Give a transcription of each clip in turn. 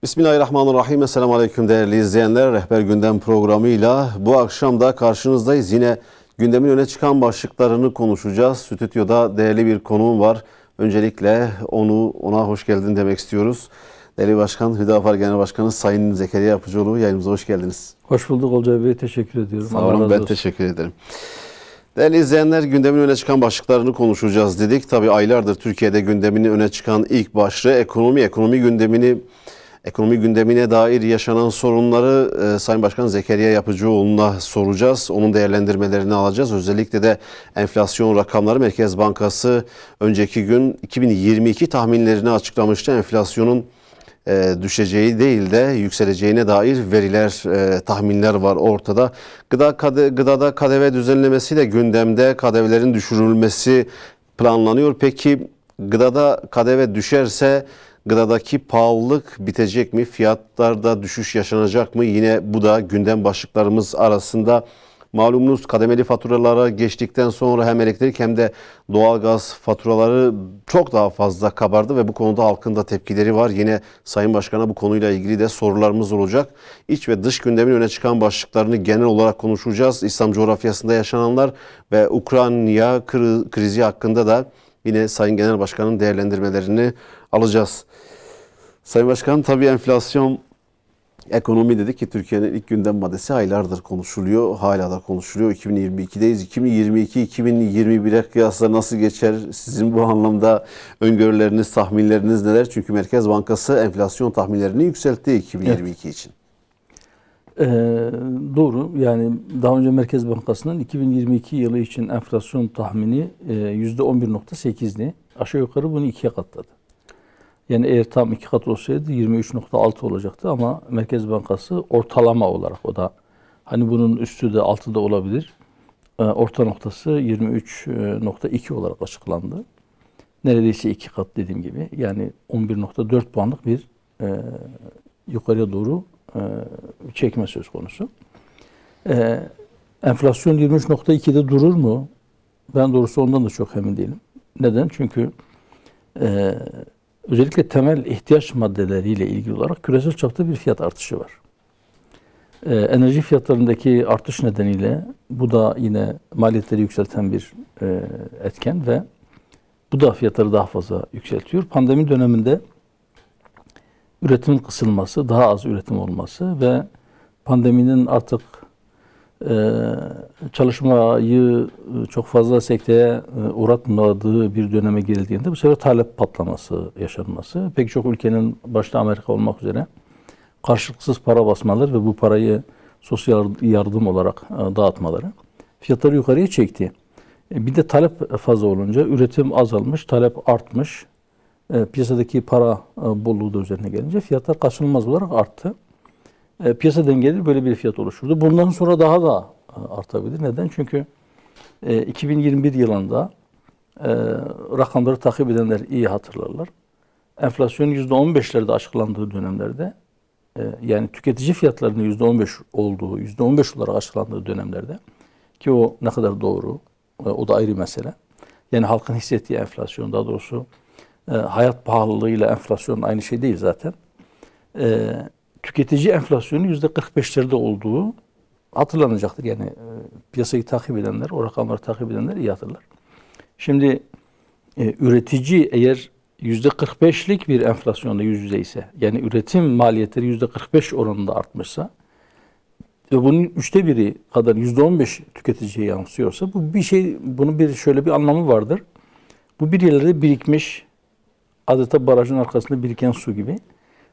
Bismillahirrahmanirrahim. Esselamu Aleyküm değerli izleyenler. Rehber Gündem programıyla bu akşam da karşınızdayız. Yine gündemin öne çıkan başlıklarını konuşacağız. Stüdyoda değerli bir konuğum var. Öncelikle ona hoş geldin demek istiyoruz. Değerli Başkan, Hüdapar Genel Başkanı Sayın Zekeriya Yapıcıoğlu, yayınımıza hoş geldiniz. Hoş bulduk Olcay Bey, teşekkür ediyorum. Sağ olun, ben teşekkür ederim. Değerli izleyenler, gündemin öne çıkan başlıklarını konuşacağız dedik. Tabii aylardır Türkiye'de gündemin öne çıkan ilk başlığı ekonomi gündemine dair yaşanan sorunları Sayın Başkan Zekeriya Yapıcıoğlu'na soracağız. Onun değerlendirmelerini alacağız. Özellikle de enflasyon rakamları, Merkez Bankası önceki gün 2022 tahminlerini açıklamıştı. Enflasyonun düşeceği değil de yükseleceğine dair veriler, tahminler var ortada. Gıdada KDV düzenlemesi de gündemde, KDV'lerin düşürülmesi planlanıyor. Peki gıdada KDV düşerse gıdadaki pahalılık bitecek mi? Fiyatlarda düşüş yaşanacak mı? Yine bu da gündem başlıklarımız arasında. Malumunuz kademeli faturalara geçtikten sonra hem elektrik hem de doğalgaz faturaları çok daha fazla kabardı ve bu konuda halkın da tepkileri var. Yine Sayın Başkan'a bu konuyla ilgili de sorularımız olacak. İç ve dış gündemin öne çıkan başlıklarını genel olarak konuşacağız. İslam coğrafyasında yaşananlar ve Ukrayna krizi hakkında da yine Sayın Genel Başkan'ın değerlendirmelerini alacağız. Sayın Başkan, tabii enflasyon, ekonomi dedik ki Türkiye'nin ilk gündem maddesi, aylardır konuşuluyor. Hala da konuşuluyor. 2022'deyiz. 2022-2021'e kıyasla nasıl geçer? Sizin bu anlamda öngörüleriniz, tahminleriniz neler? Çünkü Merkez Bankası enflasyon tahminlerini yükseltti 2022 için. Doğru. Yani daha önce Merkez Bankası'nın 2022 yılı için enflasyon tahmini %11.8'di. Aşağı yukarı bunu ikiye katladı. Yani eğer tam 2 kat olsaydı 23.6 olacaktı ama Merkez Bankası ortalama olarak, o da hani bunun üstü de altı da olabilir, orta noktası 23.2 olarak açıklandı. Neredeyse 2 kat dediğim gibi. Yani 11.4 puanlık bir yukarıya doğru çekme söz konusu. Enflasyon 23.2'de durur mu? Ben doğrusu ondan da çok emin değilim. Neden? Çünkü özellikle temel ihtiyaç maddeleriyle ilgili olarak küresel çapta bir fiyat artışı var. Enerji fiyatlarındaki artış nedeniyle bu da yine maliyetleri yükselten bir etken ve bu da fiyatları daha fazla yükseltiyor. Pandemi döneminde üretimin kısılması, daha az üretim olması ve pandeminin artık çalışmayı çok fazla sekteye uğratmadığı bir döneme girildiğinde bu sefer talep patlaması yaşanması, pek çok ülkenin başta Amerika olmak üzere karşılıksız para basmaları ve bu parayı sosyal yardım olarak dağıtmaları fiyatları yukarıya çekti. Bir de talep fazla olunca üretim azalmış, talep artmış. Piyasadaki para bolluğu da üzerine gelince fiyatlar kaçınılmaz olarak arttı. Piyasa dengeleri böyle bir fiyat oluşturdu. Bundan sonra daha da artabilir. Neden? Çünkü 2021 yılında rakamları takip edenler iyi hatırlarlar. Enflasyonun %15'lerde açıklandığı dönemlerde, yani tüketici fiyatlarının %15 olduğu, %15 olarak açıklandığı dönemlerde, ki o ne kadar doğru, o da ayrı mesele. Yani halkın hissettiği enflasyon, daha doğrusu hayat pahalılığıyla enflasyon aynı şey değil zaten. Tüketici enflasyonu %45'lerde olduğu hatırlanacaktır. Yani piyasayı takip edenler, o rakamları takip edenler iyi hatırlar. Şimdi üretici eğer %45'lik bir enflasyonda yüz yüze ise, yani üretim maliyetleri %45 oranında artmışsa ve bunun 1/3 kadar %15 tüketiciye yansıyorsa, bunun şöyle bir anlamı vardır. Bu bir yerlerde birikmiş, adeta barajın arkasında biriken su gibi.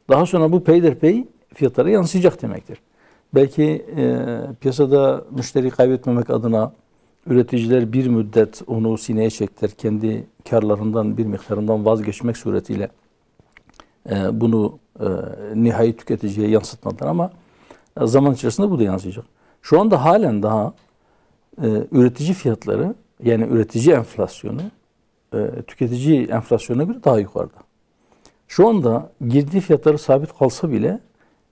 Daha sonra bu peyderpey fiyatlara yansıyacak demektir. Belki piyasada müşteri kaybetmemek adına üreticiler bir müddet onu sineye çektiler. Kendi karlarından bir miktarından vazgeçmek suretiyle bunu nihai tüketiciye yansıtmadılar ama zaman içerisinde bu da yansıyacak. Şu anda halen daha üretici fiyatları, yani üretici enflasyonu tüketici enflasyonuna göre daha yukarıda. Şu anda girdi fiyatları sabit kalsa bile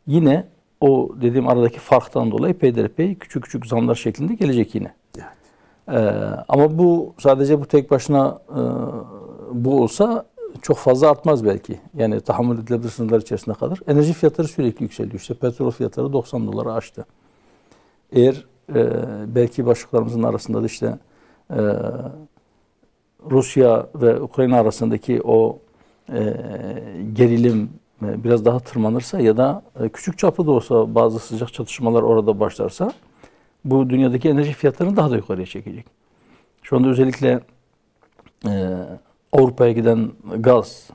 yine o dediğim aradaki farktan dolayı peyderpey küçük küçük zamlar şeklinde gelecek yine. Evet. Ama bu sadece bu tek başına bu olsa çok fazla artmaz belki. Yani tahammül edilebilir sınırlar içerisinde kalır. Enerji fiyatları sürekli yükseliyor. İşte petrol fiyatları 90 dolara aştı. Eğer belki başlıklarımızın arasında da işte Rusya ve Ukrayna arasındaki o gerilim biraz daha tırmanırsa ya da küçük çaplı da olsa bazı sıcak çatışmalar orada başlarsa bu dünyadaki enerji fiyatlarını daha da yukarıya çekecek. Şu anda özellikle Avrupa'ya giden gaz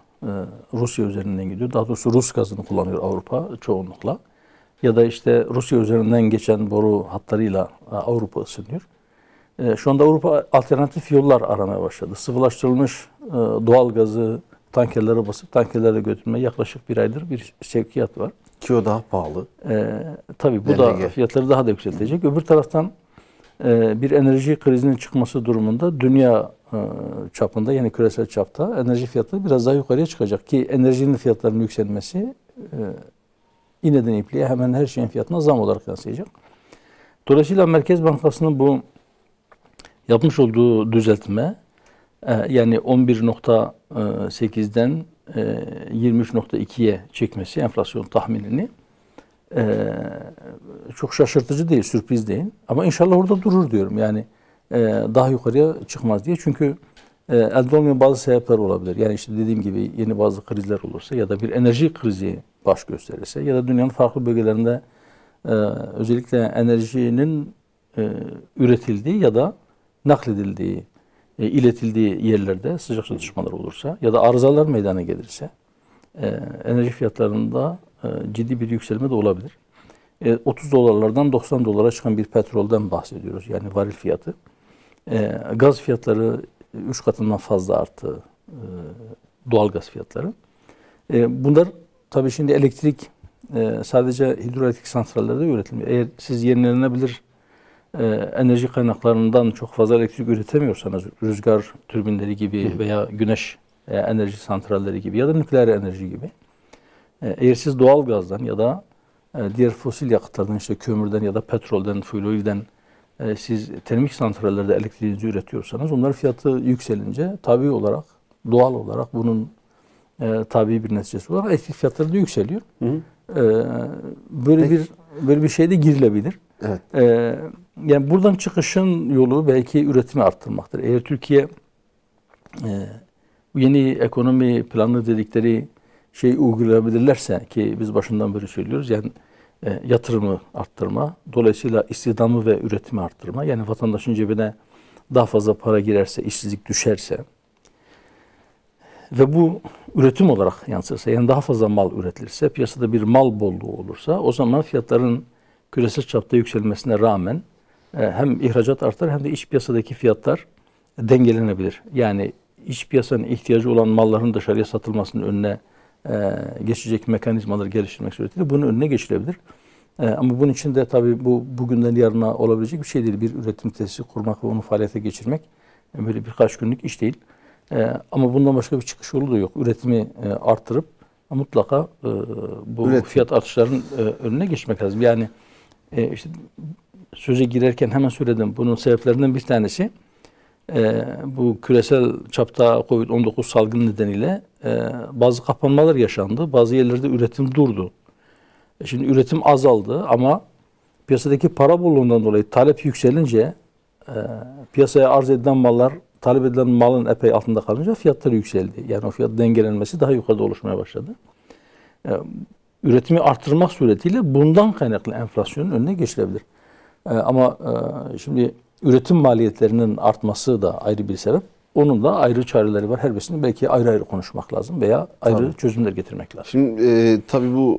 Rusya üzerinden gidiyor. Daha doğrusu Rus gazını kullanıyor Avrupa çoğunlukla. Ya da işte Rusya üzerinden geçen boru hatlarıyla Avrupa ısınıyor. Şu anda Avrupa alternatif yollar aramaya başladı. Sıvılaştırılmış doğal gazı tankerlere basıp tankerlere götürmeye yaklaşık bir aydır bir sevkiyat var. Ki o daha pahalı. Tabii bu da fiyatları daha da yükseltecek. Öbür taraftan bir enerji krizinin çıkması durumunda dünya çapında yani küresel çapta enerji fiyatları biraz daha yukarıya çıkacak ki enerjinin fiyatlarının yükselmesi iğneden ipliğe hemen her şeyin fiyatına zam olarak yansıyacak. Dolayısıyla Merkez Bankası'nın bu yapmış olduğu düzeltme yani 11.8'den 23.2'ye çekmesi enflasyon tahminini çok şaşırtıcı değil, sürpriz değil. Ama inşallah orada durur diyorum. Yani daha yukarıya çıkmaz diye. Çünkü elde olmayan bazı sebepler olabilir. Yani işte dediğim gibi yeni bazı krizler olursa ya da bir enerji krizi baş gösterirse ya da dünyanın farklı bölgelerinde özellikle enerjinin üretildiği ya da nakledildiği, iletildiği yerlerde sıcak çatışmalar olursa ya da arızalar meydana gelirse enerji fiyatlarında ciddi bir yükselme de olabilir. 30 dolarlardan 90 dolara çıkan bir petrolden bahsediyoruz. Yani varil fiyatı. Gaz fiyatları 3 katından fazla arttı. Doğal gaz fiyatları. Bunlar tabii şimdi elektrik sadece hidroelektrik santrallerde üretilmiyor. Eğer siz yenilenebilir enerji kaynaklarından çok fazla elektrik üretemiyorsanız rüzgar türbinleri gibi veya güneş enerji santralleri gibi ya da nükleer enerji gibi eğer siz doğal gazdan ya da diğer fosil yakıtlardan işte kömürden ya da petrolden, fuel oil'den siz termik santrallerde elektriğinizi üretiyorsanız onların fiyatı yükselince tabii olarak doğal olarak bunun tabii bir neticesi olarak elektrik fiyatları da yükseliyor. Böyle bir şey de girilebilir. Evet. Yani buradan çıkışın yolu belki üretimi arttırmaktır. Eğer Türkiye yeni ekonomi planı dedikleri şeyi uygulayabilirlerse ki biz başından beri söylüyoruz yani yatırımı arttırma, dolayısıyla istihdamı ve üretimi arttırma yani vatandaşın cebine daha fazla para girerse, işsizlik düşerse ve bu üretim olarak yansırsa yani daha fazla mal üretilirse, piyasada bir mal bolluğu olursa o zaman fiyatların küresel çapta yükselmesine rağmen hem ihracat artar hem de iç piyasadaki fiyatlar dengelenebilir. Yani iç piyasanın ihtiyacı olan malların dışarıya satılmasının önüne geçecek mekanizmaları geliştirmek suretiyle bunun önüne geçilebilir. Ama bunun için de tabii bu bugünden yarına olabilecek bir şey değil. Bir üretim tesisi kurmak ve onu faaliyete geçirmek böyle birkaç günlük iş değil. Ama bundan başka bir çıkış yolu da yok. Üretimi arttırıp mutlaka bu fiyat artışlarının önüne geçmek lazım. Yani işte söze girerken hemen söyledim. Bunun sebeplerinden bir tanesi bu küresel çapta Covid-19 salgını nedeniyle bazı kapanmalar yaşandı. Bazı yerlerde üretim durdu. Şimdi üretim azaldı ama piyasadaki para bolluğundan dolayı talep yükselince piyasaya arz edilen mallar talep edilen malın epey altında kalınca fiyatları yükseldi. Yani o fiyat dengelenmesi daha yukarıda oluşmaya başladı. Üretimi arttırmak suretiyle bundan kaynaklı enflasyonun önüne geçilebilir. Ama şimdi üretim maliyetlerinin artması da ayrı bir sebep. Onun da ayrı çareleri var. Her birisini belki ayrı ayrı konuşmak lazım veya ayrı çözümler getirmek lazım. Şimdi tabii bu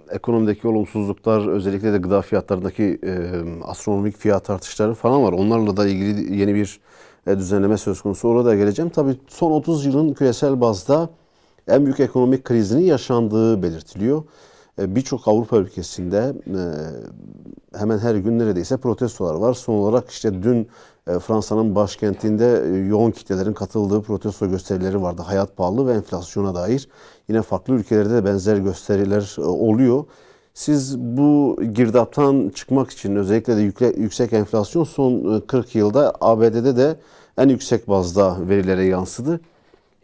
ekonomideki olumsuzluklar özellikle de gıda fiyatlarındaki astronomik fiyat artışları falan var. Onlarla da ilgili yeni bir düzenleme söz konusu. Orada geleceğim. Tabii son 30 yılın küresel bazda en büyük ekonomik krizinin yaşandığı belirtiliyor. Birçok Avrupa ülkesinde hemen her gün neredeyse protestolar var. Son olarak işte dün Fransa'nın başkentinde yoğun kitlelerin katıldığı protesto gösterileri vardı. Hayat pahalılığı ve enflasyona dair. Yine farklı ülkelerde de benzer gösteriler oluyor. Siz bu girdaptan çıkmak için özellikle de yüksek enflasyon son 40 yılda ABD'de de en yüksek bazda verilere yansıdı.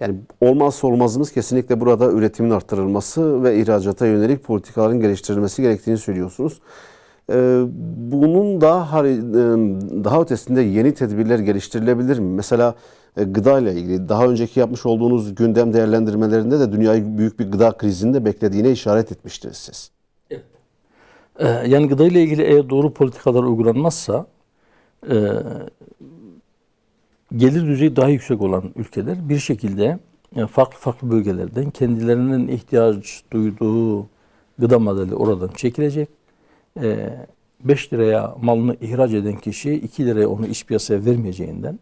Yani olmazsa olmazımız kesinlikle burada üretimin arttırılması ve ihracata yönelik politikaların geliştirilmesi gerektiğini söylüyorsunuz. Bunun daha ötesinde yeni tedbirler geliştirilebilir mi? Mesela gıda ile ilgili daha önceki yapmış olduğunuz gündem değerlendirmelerinde de dünyayı büyük bir gıda krizinde beklediğine işaret etmiştiniz siz. Evet. Yani gıda ile ilgili eğer doğru politikalar uygulanmazsa gelir düzeyi daha yüksek olan ülkeler bir şekilde farklı farklı bölgelerden kendilerinin ihtiyaç duyduğu gıda maddeleri oradan çekilecek. 5 liraya malını ihraç eden kişi 2 liraya onu iç piyasaya vermeyeceğinden,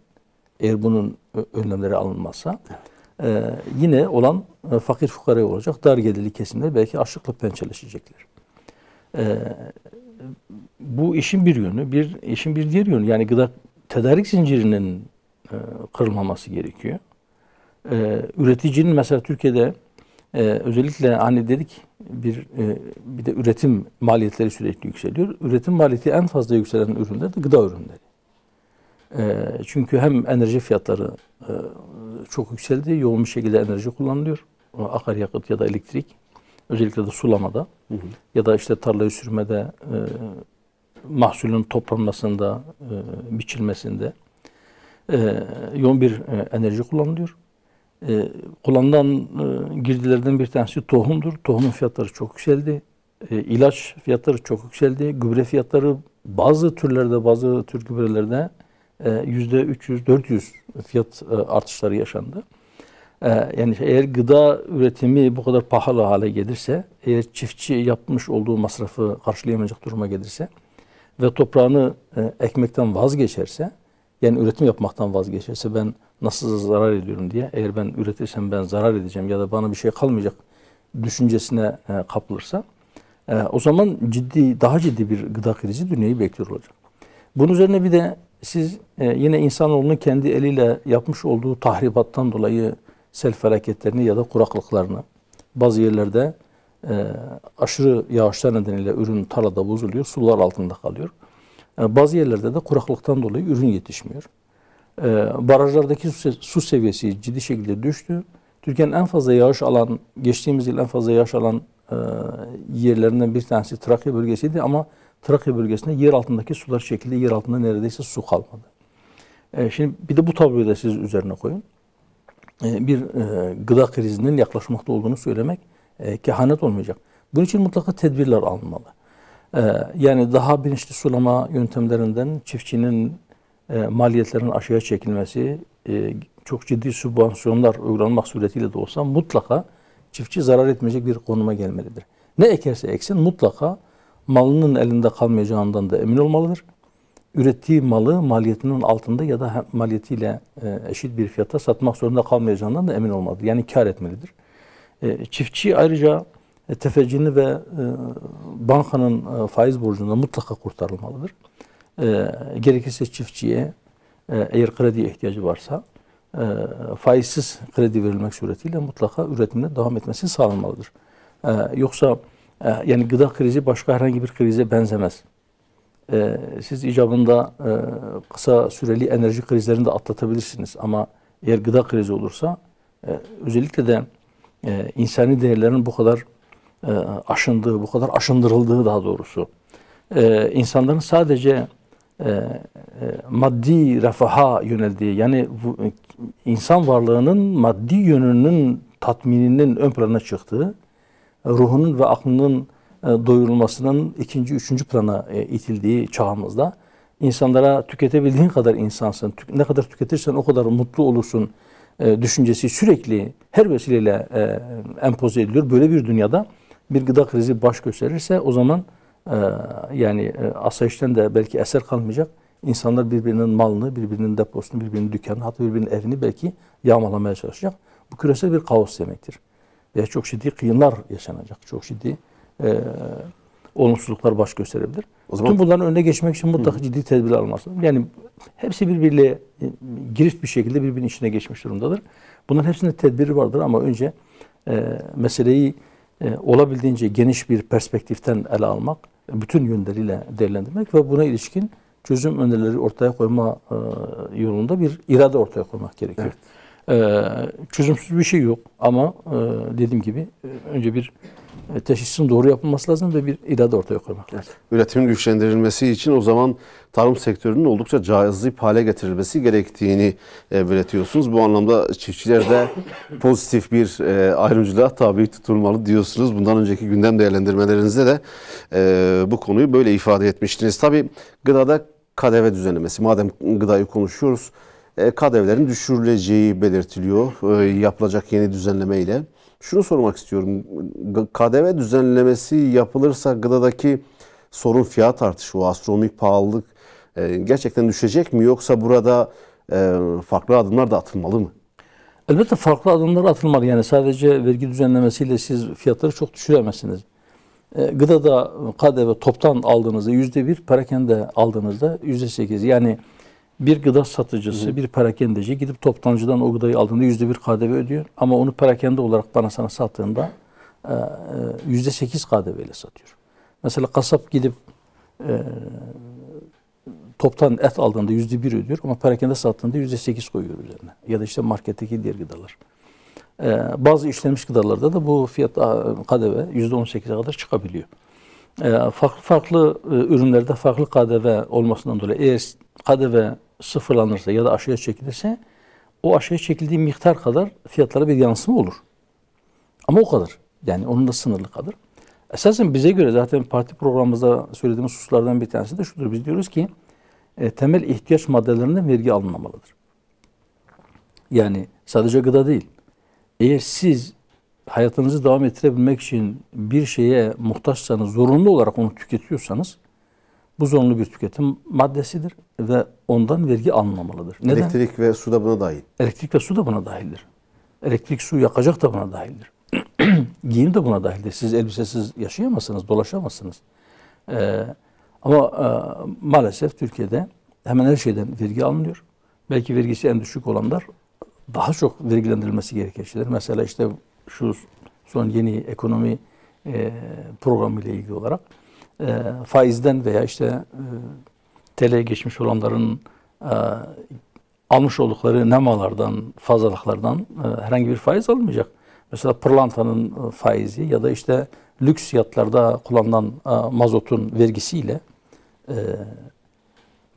eğer bunun önlemleri alınmazsa yine olan fakir fukara olacak. Dar gelirli kesimler belki açlıkla pençeleşecekler. Bu işin bir yönü. İşin bir diğer yönü, yani gıda tedarik zincirinin kırılmaması gerekiyor. Üreticinin mesela Türkiye'de özellikle hani dedik bir de üretim maliyetleri sürekli yükseliyor. Üretim maliyeti en fazla yükselen ürünler de gıda ürünleri. Çünkü hem enerji fiyatları çok yükseldi, yoğun bir şekilde enerji kullanılıyor. Akaryakıt ya da elektrik, özellikle de sulamada ya da işte tarlayı sürmede, mahsulün toplanmasında, biçilmesinde yoğun bir enerji kullanılıyor. Kullanılan girdilerden bir tanesi tohumdur. Tohumun fiyatları çok yükseldi. İlaç fiyatları çok yükseldi. Gübre fiyatları bazı türlerde, bazı tür gübrelerde %300-400 fiyat artışları yaşandı. Yani eğer gıda üretimi bu kadar pahalı hale gelirse, eğer çiftçi yapmış olduğu masrafı karşılayamayacak duruma gelirse ve toprağını ekmekten vazgeçerse, yani üretim yapmaktan vazgeçerse, ben nasıl zarar ediyorum diye, eğer ben üretirsem ben zarar edeceğim ya da bana bir şey kalmayacak düşüncesine kapılırsa, o zaman daha ciddi bir gıda krizi dünyayı bekliyor olacak. Bunun üzerine bir de siz yine insanoğlunun kendi eliyle yapmış olduğu tahribattan dolayı sel felaketlerini ya da kuraklıklarını, bazı yerlerde aşırı yağışlar nedeniyle ürün tarlada bozuluyor, sular altında kalıyor. Bazı yerlerde de kuraklıktan dolayı ürün yetişmiyor. Barajlardaki su seviyesi ciddi şekilde düştü. Türkiye'nin en fazla yağış alan, geçtiğimiz yıl en fazla yağış alan yerlerinden bir tanesi Trakya bölgesiydi ama Trakya bölgesinde yer altındaki sular şekilde yer altında neredeyse su kalmadı. Şimdi bir de bu tabloyu da siz üzerine koyun. Bir gıda krizinin yaklaşmakta olduğunu söylemek kehanet olmayacak. Bunun için mutlaka tedbirler alınmalı. Yani daha bilinçli sulama yöntemlerinden çiftçinin maliyetlerinin aşağıya çekilmesi, çok ciddi sübvansiyonlar uygulanmak suretiyle de olsa mutlaka çiftçi zarar etmeyecek bir konuma gelmelidir. Ne ekerse eksin mutlaka malının elinde kalmayacağından da emin olmalıdır. Ürettiği malı maliyetinin altında ya da maliyetiyle eşit bir fiyata satmak zorunda kalmayacağından da emin olmalıdır. Yani kar etmelidir. Çiftçi ayrıca tefecini ve bankanın faiz borcundan mutlaka kurtarılmalıdır. Gerekirse çiftçiye eğer krediye ihtiyacı varsa faizsiz kredi verilmek suretiyle mutlaka üretimine devam etmesi sağlanmalıdır. Yoksa yani gıda krizi başka herhangi bir krize benzemez. Siz icabında kısa süreli enerji krizlerini de atlatabilirsiniz ama eğer gıda krizi olursa özellikle de insani değerlerin bu kadar aşındığı, bu kadar aşındırıldığı daha doğrusu, insanların sadece maddi refaha yöneldiği, yani insan varlığının maddi yönünün tatmininin ön plana çıktığı, ruhunun ve aklının doyurulmasının ikinci, üçüncü plana itildiği çağımızda insanlara tüketebildiğin kadar insansın, ne kadar tüketirsen o kadar mutlu olursun düşüncesi sürekli her vesileyle empoze ediliyor. Böyle bir dünyada bir gıda krizi baş gösterirse o zaman yani asayişten de belki eser kalmayacak. İnsanlar birbirinin malını, birbirinin deposunu, birbirinin dükkanını, hatta birbirinin evini belki yağmalamaya çalışacak. Bu küresel bir kaos demektir. Ve çok ciddi kıyımlar yaşanacak. Çok ciddi olumsuzluklar baş gösterebilir. Bütün bunların önüne geçmek için mutlaka ciddi tedbirler alması. Yani hepsi birbiriyle girift bir şekilde birbirinin içine geçmiş durumdadır. Bunların hepsinde tedbiri vardır ama önce meseleyi olabildiğince geniş bir perspektiften ele almak, bütün yönleriyle değerlendirmek ve buna ilişkin çözüm önerileri ortaya koyma yolunda bir irade ortaya koymak gerekiyor. Çözümsüz bir şey yok ama dediğim gibi önce bir teşhisin doğru yapılması lazım ve bir irade ortaya koymak lazım. Üretimin güçlendirilmesi için o zaman tarım sektörünün oldukça cazip hale getirilmesi gerektiğini belirtiyorsunuz. Bu anlamda çiftçiler de pozitif bir ayrımcılığa tabi tutulmalı diyorsunuz. Bundan önceki gündem değerlendirmelerinizde de bu konuyu böyle ifade etmiştiniz. Tabii gıdada KDV düzenlemesi. Madem gıdayı konuşuyoruz, KDV'lerin düşürüleceği belirtiliyor yapılacak yeni düzenleme ile. Şunu sormak istiyorum. KDV düzenlemesi yapılırsa gıdadaki sorun fiyat artışı, o astronomik pahalılık gerçekten düşecek mi? Yoksa burada farklı adımlar da atılmalı mı? Elbette farklı adımlar atılmalı. Yani sadece vergi düzenlemesiyle siz fiyatları çok düşüremezsiniz. Gıdada KDV toptan aldığınızda %1, perakende aldığınızda %8. Yani bir gıda satıcısı, bir perakendeci gidip toptancıdan o gıdayı aldığında %1 KDV ödüyor. Ama onu perakende olarak bana sana sattığında %8 KDV ile satıyor. Mesela kasap gidip toptan et aldığında %1 ödüyor ama perakende sattığında %8 koyuyor üzerine. Ya da işte marketteki diğer gıdalar. Bazı işlenmiş gıdalarda da bu fiyat KDV %18'e kadar çıkabiliyor. Farklı ürünlerde farklı KDV olmasından dolayı eğer KDV sıfırlanırsa ya da aşağıya çekilirse o aşağıya çekildiği miktar kadar fiyatlara bir yansıma olur. Ama o kadar. Yani onun da sınırlı kadar. Esasen bize göre zaten parti programımızda söylediğimiz hususlardan bir tanesi de şudur. Biz diyoruz ki temel ihtiyaç maddelerinden vergi alınmamalıdır. Yani sadece gıda değil. Eğer siz hayatınızı devam ettirebilmek için bir şeye muhtaçsanız, zorunlu olarak onu tüketiyorsanız bu zorunlu bir tüketim maddesidir ve ondan vergi alınmamalıdır. Neden? Elektrik ve su da buna dahil. Elektrik ve su da buna dahildir. Elektrik, su, yakacak da buna dahildir. Giyim de buna dahildir. Siz elbisesiz yaşayamazsınız, dolaşamazsınız. Ama maalesef Türkiye'de hemen her şeyden vergi alınıyor. Belki vergisi en düşük olanlar daha çok vergilendirilmesi gereken şeyler. Mesela işte şu son yeni ekonomi programı ile ilgili olarak faizden veya işte TL'ye geçmiş olanların almış oldukları nemalardan, fazlalıklardan herhangi bir faiz alınmayacak. Mesela pırlantanın faizi ya da işte lüks yatlarda kullanılan mazotun vergisiyle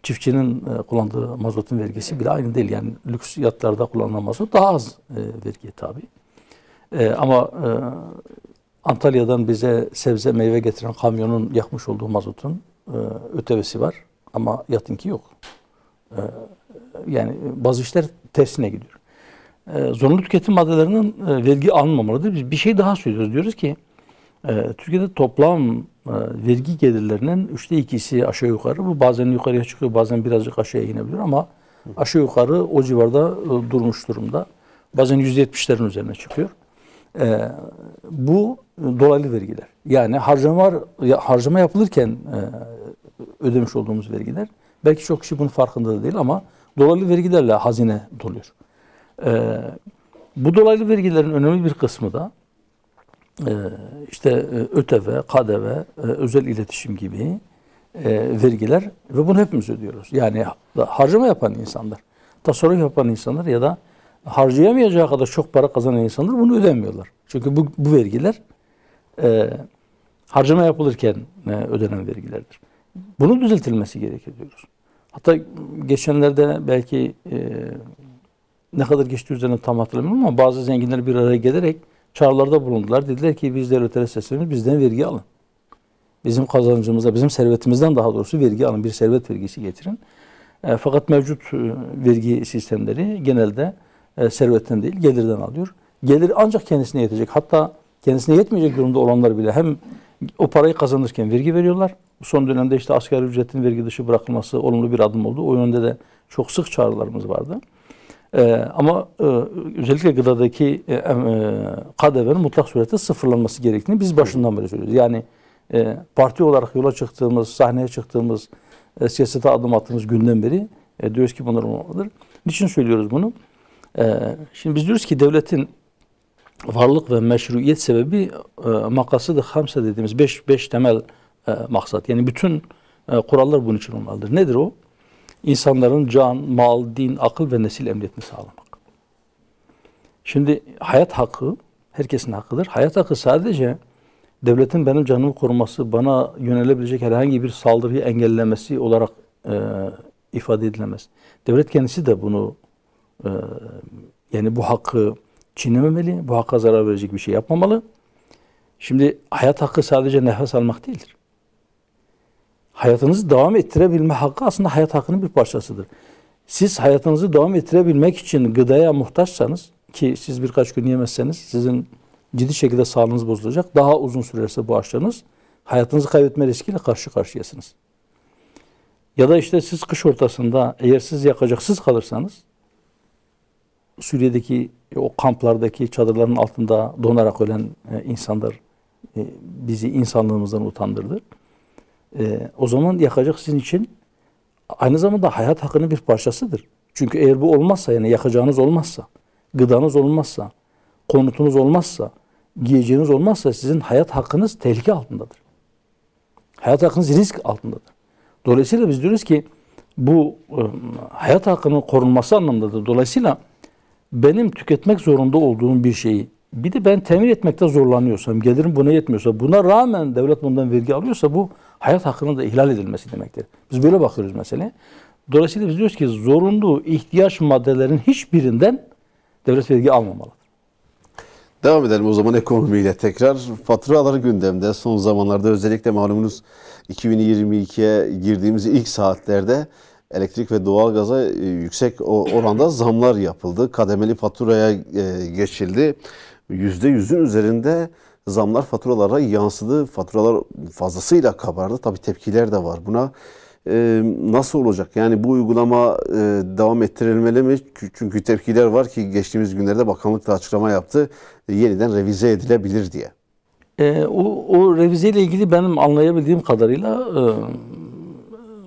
çiftçinin kullandığı mazotun vergisi bile aynı değil. Yani lüks yatlarda kullanılan mazot daha az vergiye tabi. Ama Antalya'dan bize sebze meyve getiren kamyonun yakmış olduğu mazotun ötevesi var ama yatınki yok. Yani bazı işler tersine gidiyor. Zorunlu tüketim maddelerinin vergi alınmamalıdır. Biz bir şey daha söylüyoruz. Diyoruz ki Türkiye'de toplam vergi gelirlerinin 2/3 aşağı yukarı, bu bazen yukarıya çıkıyor, bazen birazcık aşağıya inebiliyor ama aşağı yukarı o civarda durmuş durumda. Bazen %70'lerin üzerine çıkıyor. Bu dolaylı vergiler. Yani harcama yapılırken ödemiş olduğumuz vergiler. Belki çok kişi bunun farkında da değil ama dolaylı vergilerle hazine doluyor. Bu dolaylı vergilerin önemli bir kısmı da işte ÖTV, KDV, özel iletişim gibi vergiler ve bunu hepimiz ödüyoruz. Yani harcama yapan insanlar, tasarruf yapan insanlar ya da harcayamayacağı kadar çok para kazanan insanlar bunu ödemiyorlar. Çünkü bu vergiler harcama yapılırken ödenen vergilerdir. Bunun düzeltilmesi gerekiyor diyoruz. Hatta geçenlerde belki ne kadar geçtiği üzerine tam hatırlamıyorum ama bazı zenginler bir araya gelerek çağrılarda bulundular. Dediler ki biz devletlere sesleniyoruz, bizden vergi alın. Bizim kazancımıza, bizim servetimizden daha doğrusu vergi alın. Bir servet vergisi getirin. Fakat mevcut vergi sistemleri genelde servetten değil, gelirden alıyor. Gelir ancak kendisine yetecek. Hatta kendisine yetmeyecek durumda olanlar bile hem o parayı kazanırken vergi veriyorlar. Son dönemde işte asgari ücretin vergi dışı bırakılması olumlu bir adım oldu. O yönde de çok sık çağrılarımız vardı. Ama özellikle gıdadaki KDV'nin mutlak surette sıfırlanması gerektiğini biz başından beri söylüyoruz. Yani parti olarak yola çıktığımız, sahneye çıktığımız, siyasete adım attığımız günden beri diyoruz ki bunlar olmalıdır. Niçin söylüyoruz bunu? Şimdi biz diyoruz ki devletin varlık ve meşruiyet sebebi makasıdır hamse dediğimiz beş temel maksat. Yani bütün kurallar bunun için olmalıdır. Nedir o? İnsanların can, mal, din, akıl ve nesil emniyetini sağlamak. Şimdi hayat hakkı herkesin hakkıdır. Hayat hakkı sadece devletin benim canımı koruması, bana yönelebilecek herhangi bir saldırıyı engellemesi olarak ifade edilemez. Devlet kendisi de bunu yani bu hakkı çiğnememeli, bu hakka zarar verecek bir şey yapmamalı. Şimdi hayat hakkı sadece nefes almak değildir. Hayatınızı devam ettirebilme hakkı aslında hayat hakkının bir parçasıdır. Siz hayatınızı devam ettirebilmek için gıdaya muhtaçsanız, ki siz birkaç gün yemezseniz sizin ciddi şekilde sağlığınız bozulacak. Daha uzun sürerse bu açlığınız hayatınızı kaybetme riskiyle karşı karşıyasınız. Ya da işte siz kış ortasında eğer siz yakacaksız kalırsanız Suriye'deki o kamplardaki çadırların altında donarak ölen insanlar bizi insanlığımızdan utandırdı. O zaman yakacak sizin için aynı zamanda hayat hakkının bir parçasıdır. Çünkü eğer bu olmazsa, yani yakacağınız olmazsa, gıdanız olmazsa, konutunuz olmazsa, giyeceğiniz olmazsa sizin hayat hakkınız tehlike altındadır. Hayat hakkınız risk altındadır. Dolayısıyla biz diyoruz ki bu hayat hakkının korunması anlamındadır. Dolayısıyla benim tüketmek zorunda olduğum bir şeyi bir de ben temin etmekte zorlanıyorsam, gelirim buna yetmiyorsa, buna rağmen devlet bundan vergi alıyorsa bu hayat hakkının da ihlal edilmesi demektir. Biz böyle bakıyoruz meseleye. Dolayısıyla biz diyoruz ki zorunlu ihtiyaç maddelerin hiçbirinden devlet vergi almamalıdır. Devam edelim o zaman ekonomiyle tekrar. Faturaları gündemde. Son zamanlarda özellikle malumunuz 2022'ye girdiğimiz ilk saatlerde elektrik ve doğalgaza yüksek oranda zamlar yapıldı. Kademeli faturaya geçildi. %100'ün üzerinde zamlar faturalara yansıdı. Faturalar fazlasıyla kabardı. Tabii tepkiler de var buna. Nasıl olacak? Yani bu uygulama devam ettirilmeli mi? Çünkü tepkiler var ki geçtiğimiz günlerde bakanlık da açıklama yaptı. Yeniden revize edilebilir diye. O revize ile ilgili benim anlayabildiğim kadarıyla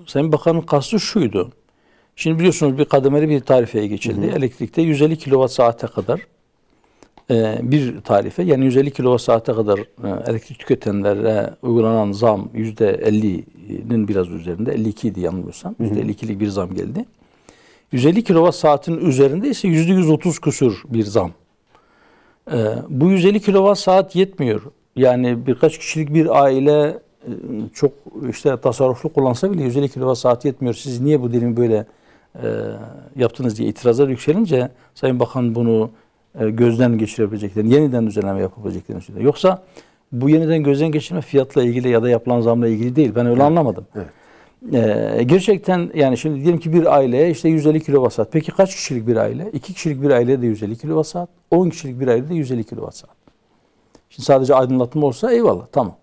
Sayın Bakan'ın kastı şuydu. Şimdi biliyorsunuz bir kademeli bir tarifeye geçildi. Elektrikte 150 kWh saate kadar bir tarife, yani 150 kWh saate kadar elektrik tüketenlere uygulanan zam %50'nin biraz üzerinde, 52 idi yanılmıyorsam. %52'lik bir zam geldi. 150 kWh saatin üzerinde ise %130 küsur bir zam. Bu 150 kWh saat yetmiyor. Yani birkaç kişilik bir aile çok işte tasarruflu kullansa bile 150 kWh saat yetmiyor. Siz niye bu dilimi böyle yaptınız diye itirazlar yükselince Sayın Bakan bunu gözden geçirebileceklerini, yeniden düzenleme yapabileceklerini söylüyor. Yoksa bu yeniden gözden geçirme fiyatla ilgili ya da yapılan zamla ilgili değil. Ben öyle anlamadım. Evet. Gerçekten yani şimdi diyelim ki bir aileye işte 150 kWh. Peki kaç kişilik bir aile? 2 kişilik bir ailede de 150 kWh. 10 kişilik bir ailede de 150 kWh. Şimdi sadece aydınlatma olsa eyvallah, tamam.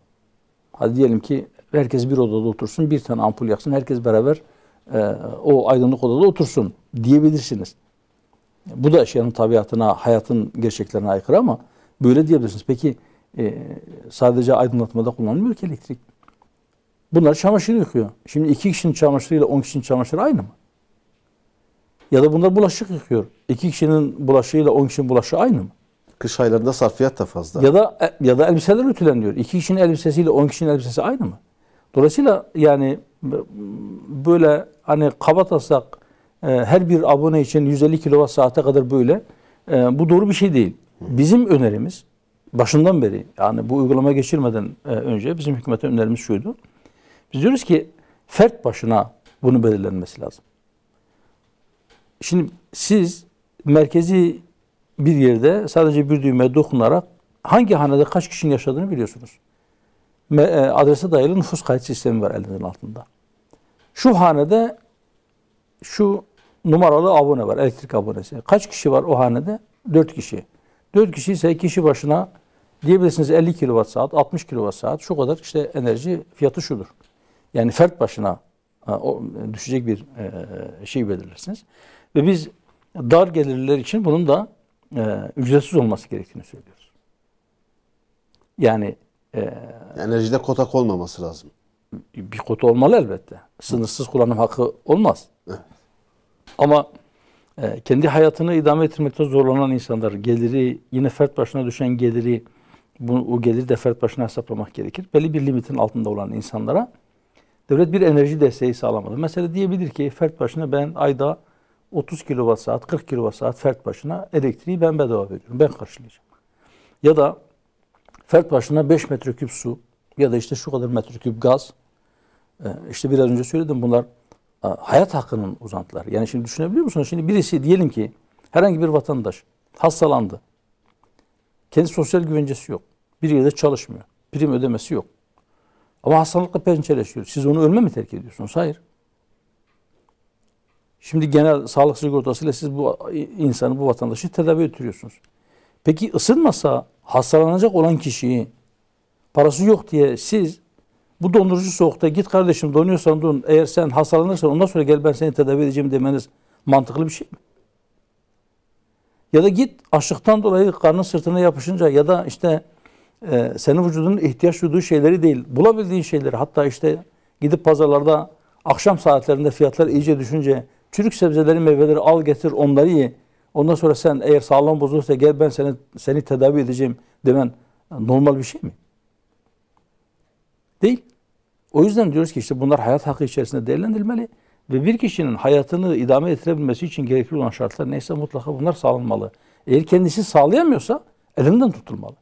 Hadi diyelim ki herkes bir odada otursun, bir tane ampul yaksın, herkes beraber o aydınlık odada otursun diyebilirsiniz. Bu da eşyanın tabiatına, hayatın gerçeklerine aykırı ama böyle diyebilirsiniz. Peki sadece aydınlatmada kullanılmıyor ki elektrik. Bunlar çamaşır yıkıyor. Şimdi 2 kişinin çamaşırıyla 10 kişinin çamaşırı aynı mı? Ya da bunlar bulaşık yıkıyor. 2 kişinin bulaşığıyla 10 kişinin bulaşığı aynı mı? Kış aylarında sarfiyat da fazla. Ya da elbiseler ütüleniyor. 2 kişinin elbisesiyle 10 kişinin elbisesi aynı mı? Dolayısıyla yani böyle hani kabataslak her bir abone için 150 kWh saate kadar böyle bu doğru bir şey değil. Bizim önerimiz başından beri, yani bu uygulama geçirmeden önce bizim hükümete önerimiz şuydu. Biz diyoruz ki fert başına bunu belirlenmesi lazım. Şimdi siz merkezi bir yerde sadece bir düğmeye dokunarak hangi hanede kaç kişinin yaşadığını biliyorsunuz. Adrese dayalı nüfus kayıt sistemi var elinizin altında. Şu hanede şu numaralı abone var, elektrik abonesi. Kaç kişi var o hanede? 4 kişi. 4 kişi ise kişi başına diyebilirsiniz 50 kWh saat, 60 kWh saat, şu kadar işte enerji fiyatı şudur. Yani fert başına düşecek bir şey belirlersiniz. Ve biz dar gelirliler için bunun da ücretsiz olması gerektiğini söylüyoruz. Yani enerjide kotak olmaması lazım. Bir kota olmalı elbette. Sınırsız kullanım hakkı olmaz. Evet. Ama kendi hayatını idame ettirmekte zorlanan insanlar, geliri yine fert başına düşen geliri, o geliri de fert başına hesaplamak gerekir. Belli bir limitin altında olan insanlara devlet bir enerji desteği sağlamalı. Mesela diyebilir ki fert başına ben ayda 30 kilowatt saat, 40 kilowatt saat fert başına elektriği ben bedava veriyorum. Ben karşılayacağım. Ya da fert başına 5 metreküp su ya da işte şu kadar metreküp gaz. İşte biraz önce söyledim, bunlar hayat hakkının uzantıları. Yani şimdi düşünebiliyor musunuz? Şimdi birisi diyelim ki herhangi bir vatandaş hastalandı. Kendi sosyal güvencesi yok. Bir yerde çalışmıyor. Prim ödemesi yok. Ama hastalıkla pençeleşiyor. Siz onu ölüme mi terk ediyorsunuz? Hayır. Şimdi genel sağlık sigortasıyla siz bu insanı, bu vatandaşı tedavi ettiriyorsunuz. Peki ısınmasa hastalanacak olan kişiyi parası yok diye siz bu dondurucu soğukta git kardeşim donuyorsan don, eğer sen hastalanırsan ondan sonra gel ben seni tedavi edeceğim demeniz mantıklı bir şey mi? Ya da git açlıktan dolayı karnın sırtına yapışınca ya da işte senin vücudunun ihtiyaç duyduğu şeyleri değil, bulabildiğin şeyleri, hatta işte gidip pazarlarda akşam saatlerinde fiyatlar iyice düşünce çürük sebzeleri, meyveleri al getir onları ye. Ondan sonra sen eğer sağlığın bozulursa gel ben seni tedavi edeceğim demen normal bir şey mi? Değil. O yüzden diyoruz ki işte bunlar hayat hakkı içerisinde değerlendirilmeli ve bir kişinin hayatını idame ettirebilmesi için gerekli olan şartlar neyse mutlaka bunlar sağlanmalı. Eğer kendisi sağlayamıyorsa elinden tutulmalı.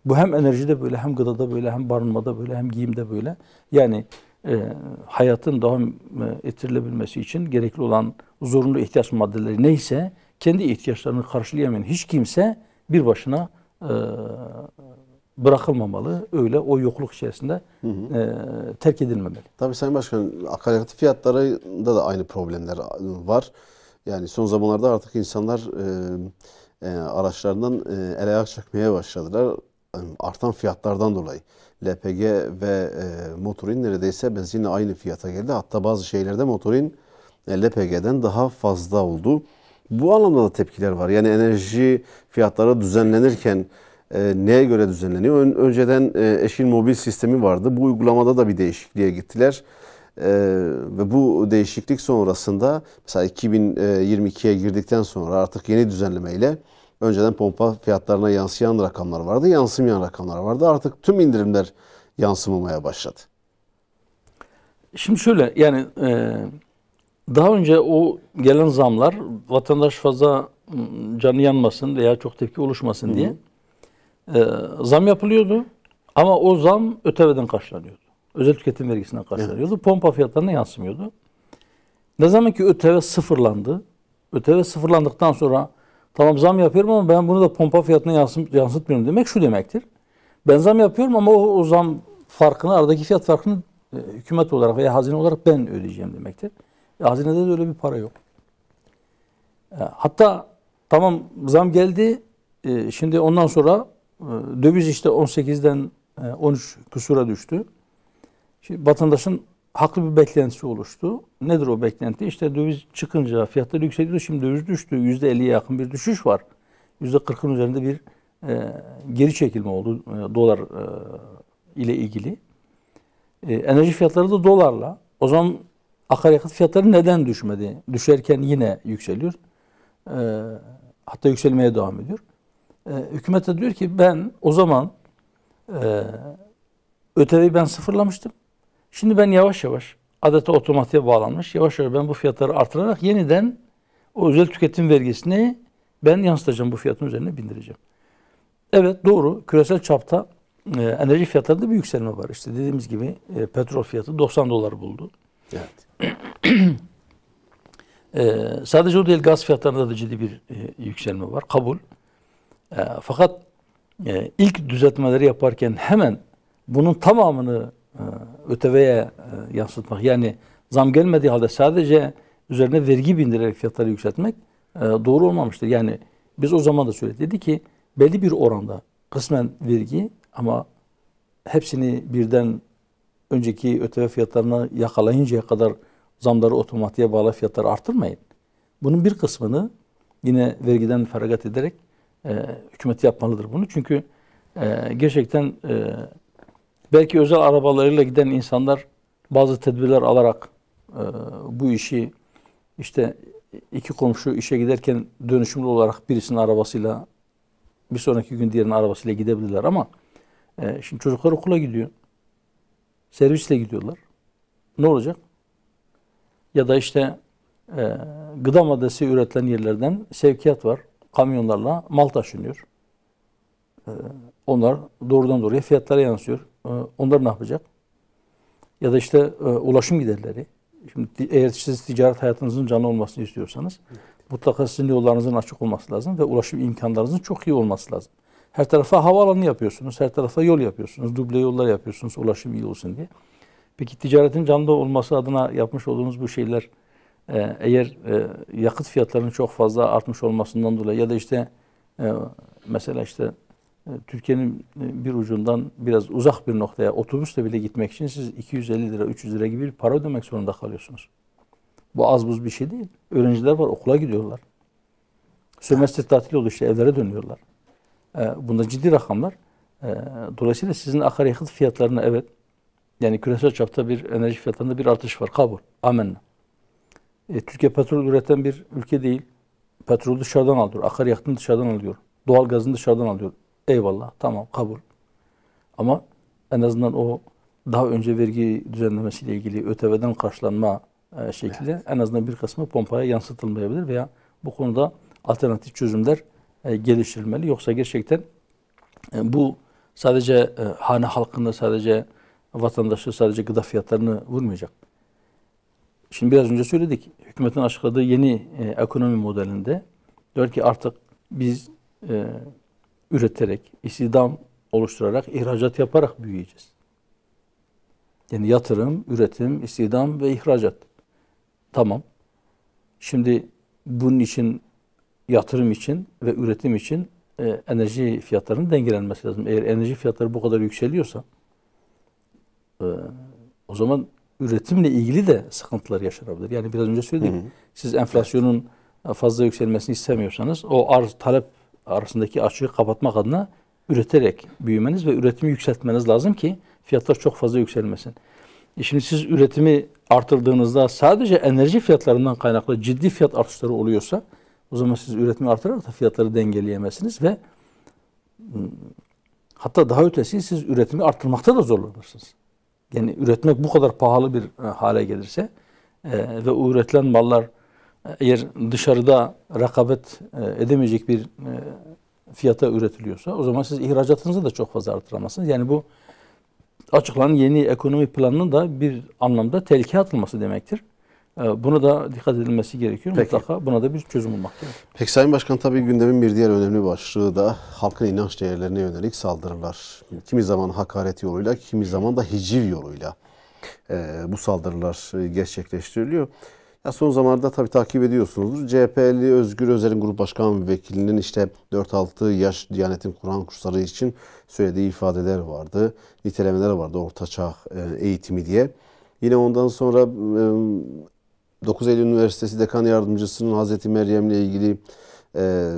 Bu hem enerjide böyle, hem gıdada böyle, hem barınmada böyle, hem giyimde böyle. Yani hayatın devam ettirilebilmesi için gerekli olan zorunlu ihtiyaç maddeleri neyse kendi ihtiyaçlarını karşılayamayan hiç kimse bir başına bırakılmamalı. Öyle o yokluk içerisinde terk edilmemeli. Tabii Sayın Başkan, akaryakıt fiyatlarında da aynı problemler var. Yani son zamanlarda artık insanlar araçlarından el ayak çekmeye başladılar. Artan fiyatlardan dolayı. LPG ve motorin neredeyse benzinle aynı fiyata geldi. Hatta bazı şeylerde motorin LPG'den daha fazla oldu. Bu anlamda da tepkiler var. Yani enerji fiyatları düzenlenirken neye göre düzenleniyor? Önceden eşil mobil sistemi vardı. Bu uygulamada da bir değişikliğe gittiler. Ve bu değişiklik sonrasında mesela 2022'ye girdikten sonra artık yeni düzenlemeyle önceden pompa fiyatlarına yansıyan rakamlar vardı, yansımayan rakamlar vardı. Artık tüm indirimler yansımamaya başladı. Şimdi şöyle yani daha önce o gelen zamlar vatandaş fazla canı yanmasın veya çok tepki oluşmasın diye zam yapılıyordu. Ama o zam ÖTV'den karşılanıyordu. Özel tüketim vergisinden karşılanıyordu. Evet. Pompa fiyatlarına yansımıyordu. Ne zaman ki ÖTV sıfırlandı, ÖTV sıfırlandıktan sonra tamam zam yapıyorum ama ben bunu da pompa fiyatına yansıtmıyorum demek şu demektir. Ben zam yapıyorum ama o zam farkını, aradaki fiyat farkını hükümet olarak veya hazine olarak ben ödeyeceğim demektir. Hazinede de öyle bir para yok. Hatta tamam zam geldi, şimdi ondan sonra döviz işte 18'den 13 kusura düştü. Şimdi vatandaşın haklı bir beklentisi oluştu. Nedir o beklenti? İşte döviz çıkınca fiyatlar yükseliyor. Şimdi döviz düştü. %50'ye yakın bir düşüş var. %40'ın üzerinde bir geri çekilme oldu dolar ile ilgili. Enerji fiyatları da dolarla. O zaman akaryakıt fiyatları neden düşmedi? Düşerken yine yükseliyor. Hatta yükselmeye devam ediyor. Hükümet de diyor ki ben o zaman ÖTV'yi ben sıfırlamıştım. Şimdi ben yavaş yavaş adeta otomatiğe bağlanmış. Yavaş yavaş ben bu fiyatları artırarak yeniden o özel tüketim vergisini ben yansıtacağım, bu fiyatın üzerine bindireceğim. Evet doğru, küresel çapta enerji fiyatlarında bir yükselme var. İşte dediğimiz gibi petrol fiyatı 90 dolar buldu. Evet. Sadece o değil, gaz fiyatlarında da ciddi bir yükselme var. Kabul. Fakat ilk düzeltmeleri yaparken hemen bunun tamamını ÖTV'ye yansıtmak, yani zam gelmediği halde sadece üzerine vergi bindirerek fiyatları yükseltmek doğru olmamıştır. Yani biz o zaman da söyledik, dedi ki belli bir oranda kısmen vergi ama hepsini birden önceki ÖTV fiyatlarına yakalayıncaya kadar zamları otomatiğe bağlı fiyatları artırmayın. Bunun bir kısmını yine vergiden feragat ederek hükümet yapmalıdır bunu. Çünkü gerçekten belki özel arabalarıyla giden insanlar bazı tedbirler alarak bu işi, işte iki komşu işe giderken dönüşümlü olarak birisinin arabasıyla bir sonraki gün diğerinin arabasıyla gidebilirler ama şimdi çocuklar okula gidiyor. Servisle gidiyorlar. Ne olacak? Ya da işte Gıda maddesi üretilen yerlerden sevkiyat var. Kamyonlarla mal taşınıyor. Onlar doğrudan doğruya fiyatlara yansıyor. Onlar ne yapacak? Ya da işte ulaşım giderleri. Şimdi eğer siz ticaret hayatınızın canlı olmasını istiyorsanız mutlaka sizin yollarınızın açık olması lazım ve ulaşım imkanlarınızın çok iyi olması lazım. Her tarafa havaalanı yapıyorsunuz, her tarafa yol yapıyorsunuz, duble yollar yapıyorsunuz ulaşım iyi olsun diye. Peki ticaretin canlı olması adına yapmış olduğunuz bu şeyler eğer yakıt fiyatlarının çok fazla artmış olmasından dolayı ya da işte mesela işte Türkiye'nin bir ucundan biraz uzak bir noktaya otobüsle bile gitmek için siz 250 lira, 300 lira gibi bir para ödemek zorunda kalıyorsunuz. Bu az buz bir şey değil. Öğrenciler var, okula gidiyorlar. Sömestr tatili oluyor, işte evlere dönüyorlar. Bunda ciddi rakamlar. Dolayısıyla sizin akaryakıt fiyatlarına evet, yani küresel çapta bir enerji fiyatlarında bir artış var. Kabul. Amenna. Türkiye petrol üreten bir ülke değil. Petrolü dışarıdan alıyor. Akaryakıtını dışarıdan alıyor. Doğalgazını dışarıdan alıyor. Eyvallah. Tamam. Kabul. Ama en azından o daha önce vergi düzenlemesiyle ilgili ÖTV'den karşılanma şekli en azından bir kısmı pompaya yansıtılmayabilir veya bu konuda alternatif çözümler geliştirilmeli. Yoksa gerçekten bu sadece hane halkında, sadece vatandaşı, sadece gıda fiyatlarını vurmayacak. Şimdi biraz önce söyledik. Hükümetin açıkladığı yeni ekonomi modelinde diyor ki artık biz üreterek, istihdam oluşturarak, ihracat yaparak büyüyeceğiz. Yani yatırım, üretim, istihdam ve ihracat. Tamam. Şimdi bunun için, yatırım için ve üretim için enerji fiyatlarının dengelenmesi lazım. Eğer enerji fiyatları bu kadar yükseliyorsa o zaman üretimle ilgili de sıkıntılar yaşanabilir. Yani biraz önce söyledik. Siz enflasyonun fazla yükselmesini istemiyorsanız o arz talep arasındaki açığı kapatmak adına üreterek büyümeniz ve üretimi yükseltmeniz lazım ki fiyatlar çok fazla yükselmesin. Şimdi siz üretimi artırdığınızda sadece enerji fiyatlarından kaynaklı ciddi fiyat artışları oluyorsa o zaman siz üretimi artırarak da fiyatları dengeleyemezsiniz ve hatta daha ötesi siz üretimi arttırmakta da zorlanırsınız. Yani üretmek bu kadar pahalı bir hale gelirse ve o üretilen mallar eğer dışarıda rekabet edemeyecek bir fiyata üretiliyorsa o zaman siz ihracatınızı da çok fazla artıramazsınız. Yani bu açıklanan yeni ekonomi planının da bir anlamda tehlikeye atılması demektir. Buna da dikkat edilmesi gerekiyor. Peki. Mutlaka buna da bir çözüm bulmak gerekiyor. Peki Sayın Başkan, tabii gündemin bir diğer önemli başlığı da halkın inanç değerlerine yönelik saldırılar. Kimi zaman hakaret yoluyla, kimi zaman da hiciv yoluyla bu saldırılar gerçekleştiriliyor. Ya son zamanlarda tabii takip ediyorsunuzdur. CHP'li Özgür Özel'in Grup Başkan Vekilinin işte 4-6 yaş Diyanet'in Kur'an kursları için söylediği ifadeler vardı. Nitelemeler vardı, ortaçağ eğitimi diye. Yine ondan sonra 9 Eylül Üniversitesi Dekan Yardımcısının Hazreti Meryem'le ilgili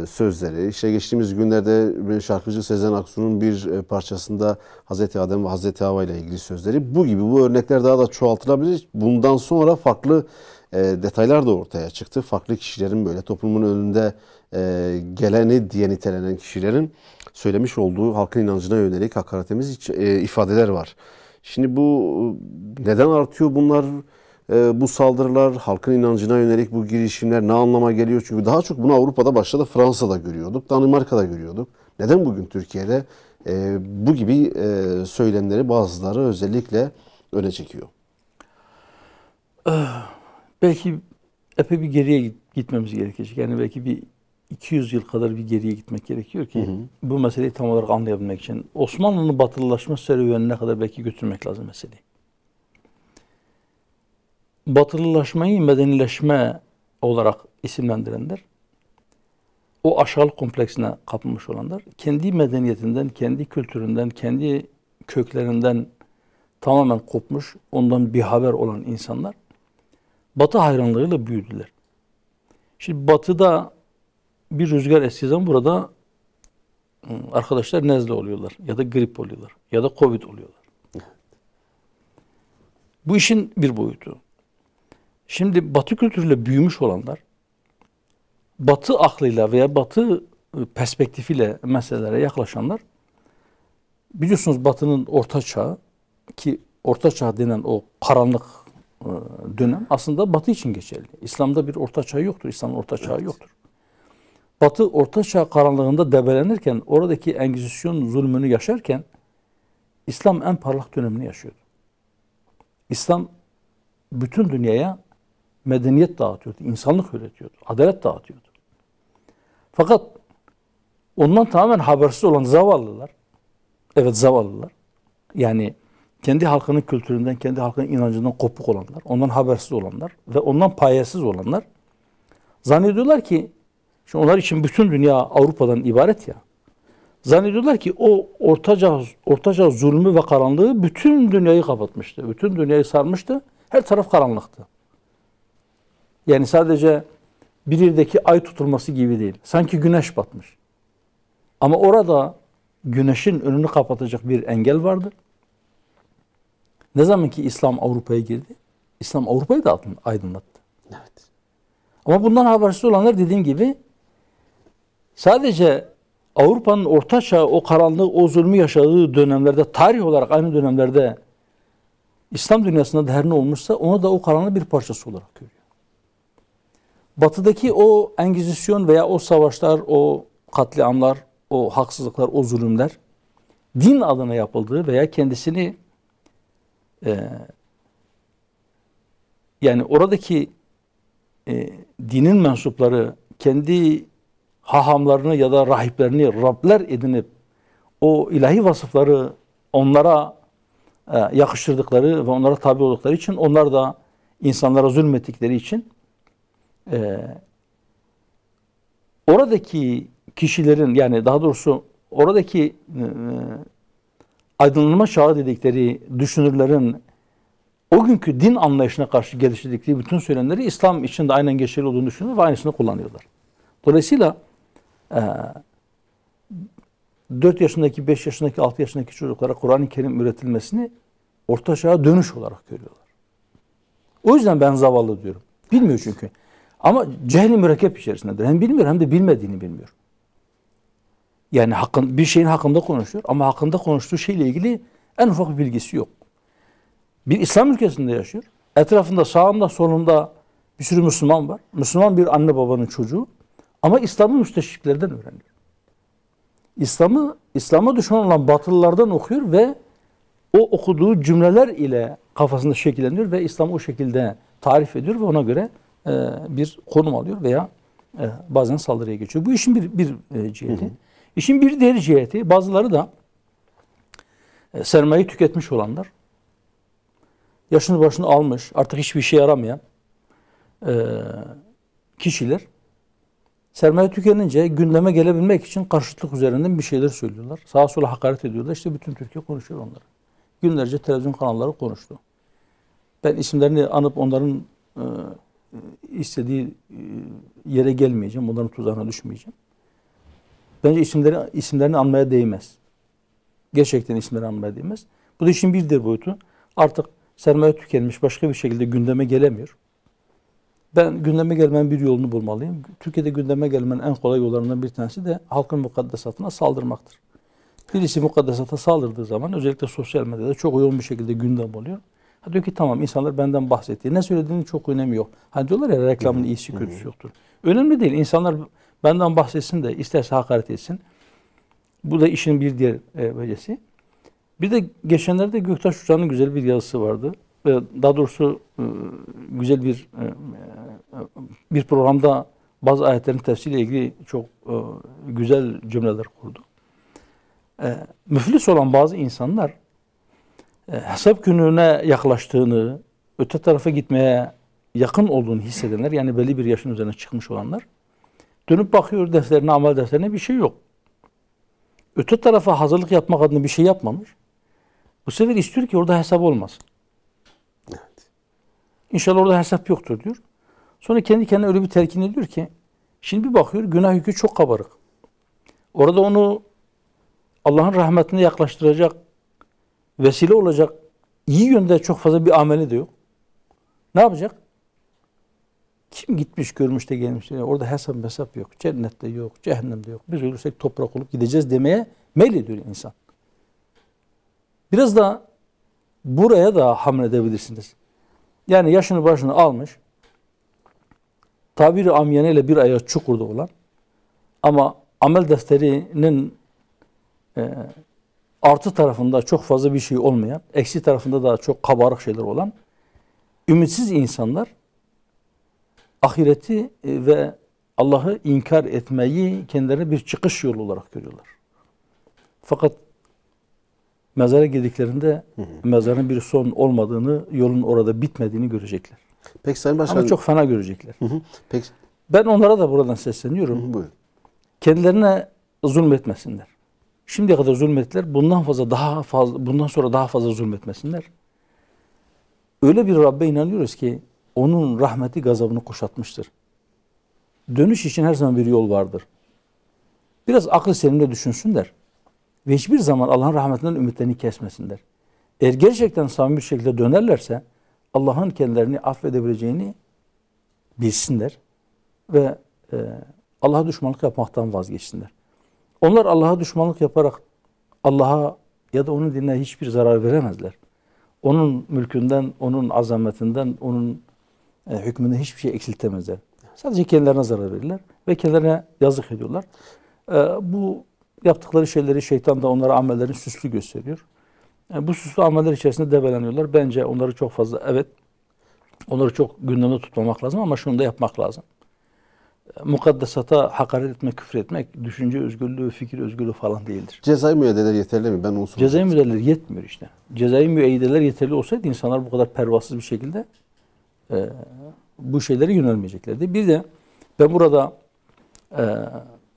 sözleri. İşte geçtiğimiz günlerde şarkıcı Sezen Aksu'nun bir parçasında Hazreti Adem ve Hazreti Havva ile ilgili sözleri. Bu örnekler daha da çoğaltılabilir. Bundan sonra farklı detaylar da ortaya çıktı. Farklı kişilerin böyle toplumun önünde geleni diye nitelenen kişilerin söylemiş olduğu halkın inancına yönelik hakaretimiz ifadeler var. Şimdi bu neden artıyor bunlar? Bu saldırılar, halkın inancına yönelik bu girişimler ne anlama geliyor? Çünkü daha çok bunu Avrupa'da başta da Fransa'da görüyorduk, Danimarka'da görüyorduk. Neden bugün Türkiye'de bu gibi söylemleri bazıları özellikle öne çekiyor? Belki epey bir geriye gitmemiz gerekecek. Yani belki bir 200 yıl kadar bir geriye gitmek gerekiyor ki bu meseleyi tam olarak anlayabilmek için. Osmanlı'nın batılılaşma serüvenine kadar belki götürmek lazım meseleyi. Batılılaşmayı medenileşme olarak isimlendirenler, o aşağılık kompleksine kapılmış olanlar, kendi medeniyetinden, kendi kültüründen, kendi köklerinden tamamen kopmuş, ondan bir haber olan insanlar, Batı hayranlığıyla büyüdüler. Şimdi Batı'da bir rüzgar estiği zaman burada arkadaşlar nezle oluyorlar ya da grip oluyorlar ya da Covid oluyorlar. Bu işin bir boyutu. Şimdi Batı kültürüyle büyümüş olanlar, Batı aklıyla veya Batı perspektifiyle meselelere yaklaşanlar, biliyorsunuz Batı'nın Orta Çağı, ki Orta Çağ denen o karanlık dönem aslında Batı için geçerli. İslam'da bir orta çağ yoktur. İslam'ın orta çağı yoktur. Batı orta çağ karanlığında debelenirken, oradaki Engizisyon zulmünü yaşarken İslam en parlak dönemini yaşıyordu. İslam bütün dünyaya medeniyet dağıtıyordu, insanlık öğretiyordu, adalet dağıtıyordu. Fakat ondan tamamen habersiz olan zavallılar, evet zavallılar, yani kendi halkının kültüründen, kendi halkının inancından kopuk olanlar, ondan habersiz olanlar ve ondan payesiz olanlar zannediyorlar ki, şimdi onlar için bütün dünya Avrupa'dan ibaret ya, zannediyorlar ki o ortaçağ zulmü ve karanlığı bütün dünyayı kapatmıştı, bütün dünyayı sarmıştı, her taraf karanlıktı. Yani sadece bir yerdeki ay tutulması gibi değil, sanki güneş batmış. Ama orada güneşin önünü kapatacak bir engel vardı. Ne zaman ki İslam Avrupa'ya girdi, İslam Avrupa'yı da aydınlattı. Evet. Ama bundan habersiz olanlar dediğim gibi sadece Avrupa'nın orta çağı, o karanlığı, o zulmü yaşadığı dönemlerde, tarih olarak aynı dönemlerde İslam dünyasında da her ne olmuşsa onu da o karanlığın bir parçası olarak görüyor. Batı'daki o Engizisyon veya o savaşlar, o katliamlar, o haksızlıklar, o zulümler din adına yapıldığı veya kendisini yani oradaki dinin mensupları kendi hahamlarını ya da rahiplerini Rabler edinip o ilahi vasıfları onlara yakıştırdıkları ve onlara tabi oldukları için, onlar da insanlara zulmettikleri için oradaki kişilerin, yani daha doğrusu oradaki aydınlanma çağı dedikleri düşünürlerin o günkü din anlayışına karşı geliştirdikleri bütün söylemleri İslam için de aynen geçerli olduğunu düşünüyor ve aynısını kullanıyorlar. Dolayısıyla 4 yaşındaki, 5 yaşındaki, 6 yaşındaki çocuklara Kur'an-ı Kerim üretilmesini orta çağa dönüş olarak görüyorlar. O yüzden ben zavallı diyorum. Bilmiyor çünkü. Ama cehli mürekkep içerisindedir. Hem bilmiyor hem de bilmediğini bilmiyor. Yani bir şeyin hakkında konuşuyor ama hakkında konuştuğu şeyle ilgili en ufak bir bilgisi yok. Bir İslam ülkesinde yaşıyor. Etrafında sağında solunda bir sürü Müslüman var. Müslüman bir anne babanın çocuğu. Ama İslam'ı müsteşriklerden öğreniyor. İslam'a düşman olan Batılılardan okuyor ve o okuduğu cümleler ile kafasında şekilleniyor ve İslam'ı o şekilde tarif ediyor ve ona göre bir konum alıyor veya bazen saldırıya geçiyor. Bu işin bir ciheti. Hı hı. İşin bir diğer ciheti, bazıları da sermayeyi tüketmiş olanlar, yaşını başını almış, artık hiçbir işe yaramayan kişiler, sermaye tükenince gündeme gelebilmek için karşıtlık üzerinden bir şeyler söylüyorlar. Sağa sola hakaret ediyorlar. İşte bütün Türkiye konuşuyor onları. Günlerce televizyon kanalları konuştu. Ben isimlerini anıp onların istediği yere gelmeyeceğim. Onların tuzağına düşmeyeceğim. Bence isimlerini anmaya değmez. Gerçekten isimlerini anmaya değmez. Bu da işin bir diğer boyutu. Artık sermaye tükenmiş, başka bir şekilde gündeme gelemiyor. Ben gündeme gelmenin bir yolunu bulmalıyım. Türkiye'de gündeme gelmenin en kolay yollarından bir tanesi de halkın mukaddesatına saldırmaktır. Birisi mukaddesata saldırdığı zaman özellikle sosyal medyada çok yoğun bir şekilde gündem oluyor. Diyor ki tamam, insanlar benden bahsetti. Ne söylediğinin çok önemi yok. Hani diyorlar ya, reklamın iyisi kötüsü yoktur. Önemli değil. İnsanlar benden bahsetsin de isterse hakaret etsin. Bu da işin bir diğer vecesi. Bir de geçenlerde Göktaş Hoca'nın güzel bir yazısı vardı. Daha doğrusu güzel bir programda bazı ayetlerin tefsiriyle ilgili çok güzel cümleler kurdu. Müflis olan bazı insanlar hesap gününe yaklaştığını, öte tarafa gitmeye yakın olduğunu hissedenler, yani belli bir yaşın üzerine çıkmış olanlar, dönüp bakıyor defterine, amel defterine, bir şey yok. Öte tarafa hazırlık yapmak adına bir şey yapmamış. Bu sefer istiyor ki orada hesap olmasın. Evet. İnşallah orada hesap yoktur diyor. Sonra kendi kendine öyle bir telkin ediyor ki, şimdi bir bakıyor günah yükü çok kabarık. Orada onu Allah'ın rahmetine yaklaştıracak, vesile olacak iyi yönde çok fazla bir ameli de yok. Ne yapacak? Kim gitmiş, görmüş de gelmiş de orada hesap yok. Cennette yok, cehennemde yok. Biz ölürsek toprak olup gideceğiz demeye meylediyor insan. Biraz da buraya da hamledebilirsiniz. Yani yaşını başını almış, tabiri amiyaniyle bir ayağı çukurda olan ama amel defterinin artı tarafında çok fazla bir şey olmayan, eksi tarafında da çok kabarık şeyler olan ümitsiz insanlar ahireti ve Allah'ı inkar etmeyi kendilerine bir çıkış yolu olarak görüyorlar. Fakat mezara girdiklerinde mezarın bir son olmadığını, yolun orada bitmediğini görecekler. Peki Sayın Başkan. Ama çok fena görecekler. Peki. Ben onlara da buradan sesleniyorum. Buyurun. Kendilerine zulmetmesinler. Şimdiye kadar zulmettiler. Bundan sonra daha fazla zulmetmesinler. Öyle bir Rabbe inanıyoruz ki onun rahmeti gazabını kuşatmıştır. Dönüş için her zaman bir yol vardır. Biraz aklı selimle düşünsünler. Ve hiçbir zaman Allah'ın rahmetinden ümitlerini kesmesinler. Eğer gerçekten samimi bir şekilde dönerlerse Allah'ın kendilerini affedebileceğini bilsinler ve Allah'a düşmanlık yapmaktan vazgeçsinler. Onlar Allah'a düşmanlık yaparak Allah'a ya da onun dinine hiçbir zarar veremezler. Onun mülkünden, onun azametinden, onun hükmünden hiçbir şey eksiltemezler. Sadece kendilerine zarar verirler ve kendilerine yazık ediyorlar. Bu yaptıkları şeyleri şeytan da onlara amellerini süslü gösteriyor. Bu süslü ameller içerisinde debeleniyorlar. Bence onları çok fazla, onları çok gündemde tutmamak lazım ama şunu da yapmak lazım. Mukaddesata hakaret etmek, küfür etmek, düşünce özgürlüğü, fikir özgürlüğü falan değildir. Cezai müeyyideler yeterli mi? Ben onu soracağım. Cezai müeyyideler yetmiyor işte. Cezai müeyyideler yeterli olsaydı insanlar bu kadar pervasız bir şekilde bu şeylere yönelmeyeceklerdi. Bir de ben burada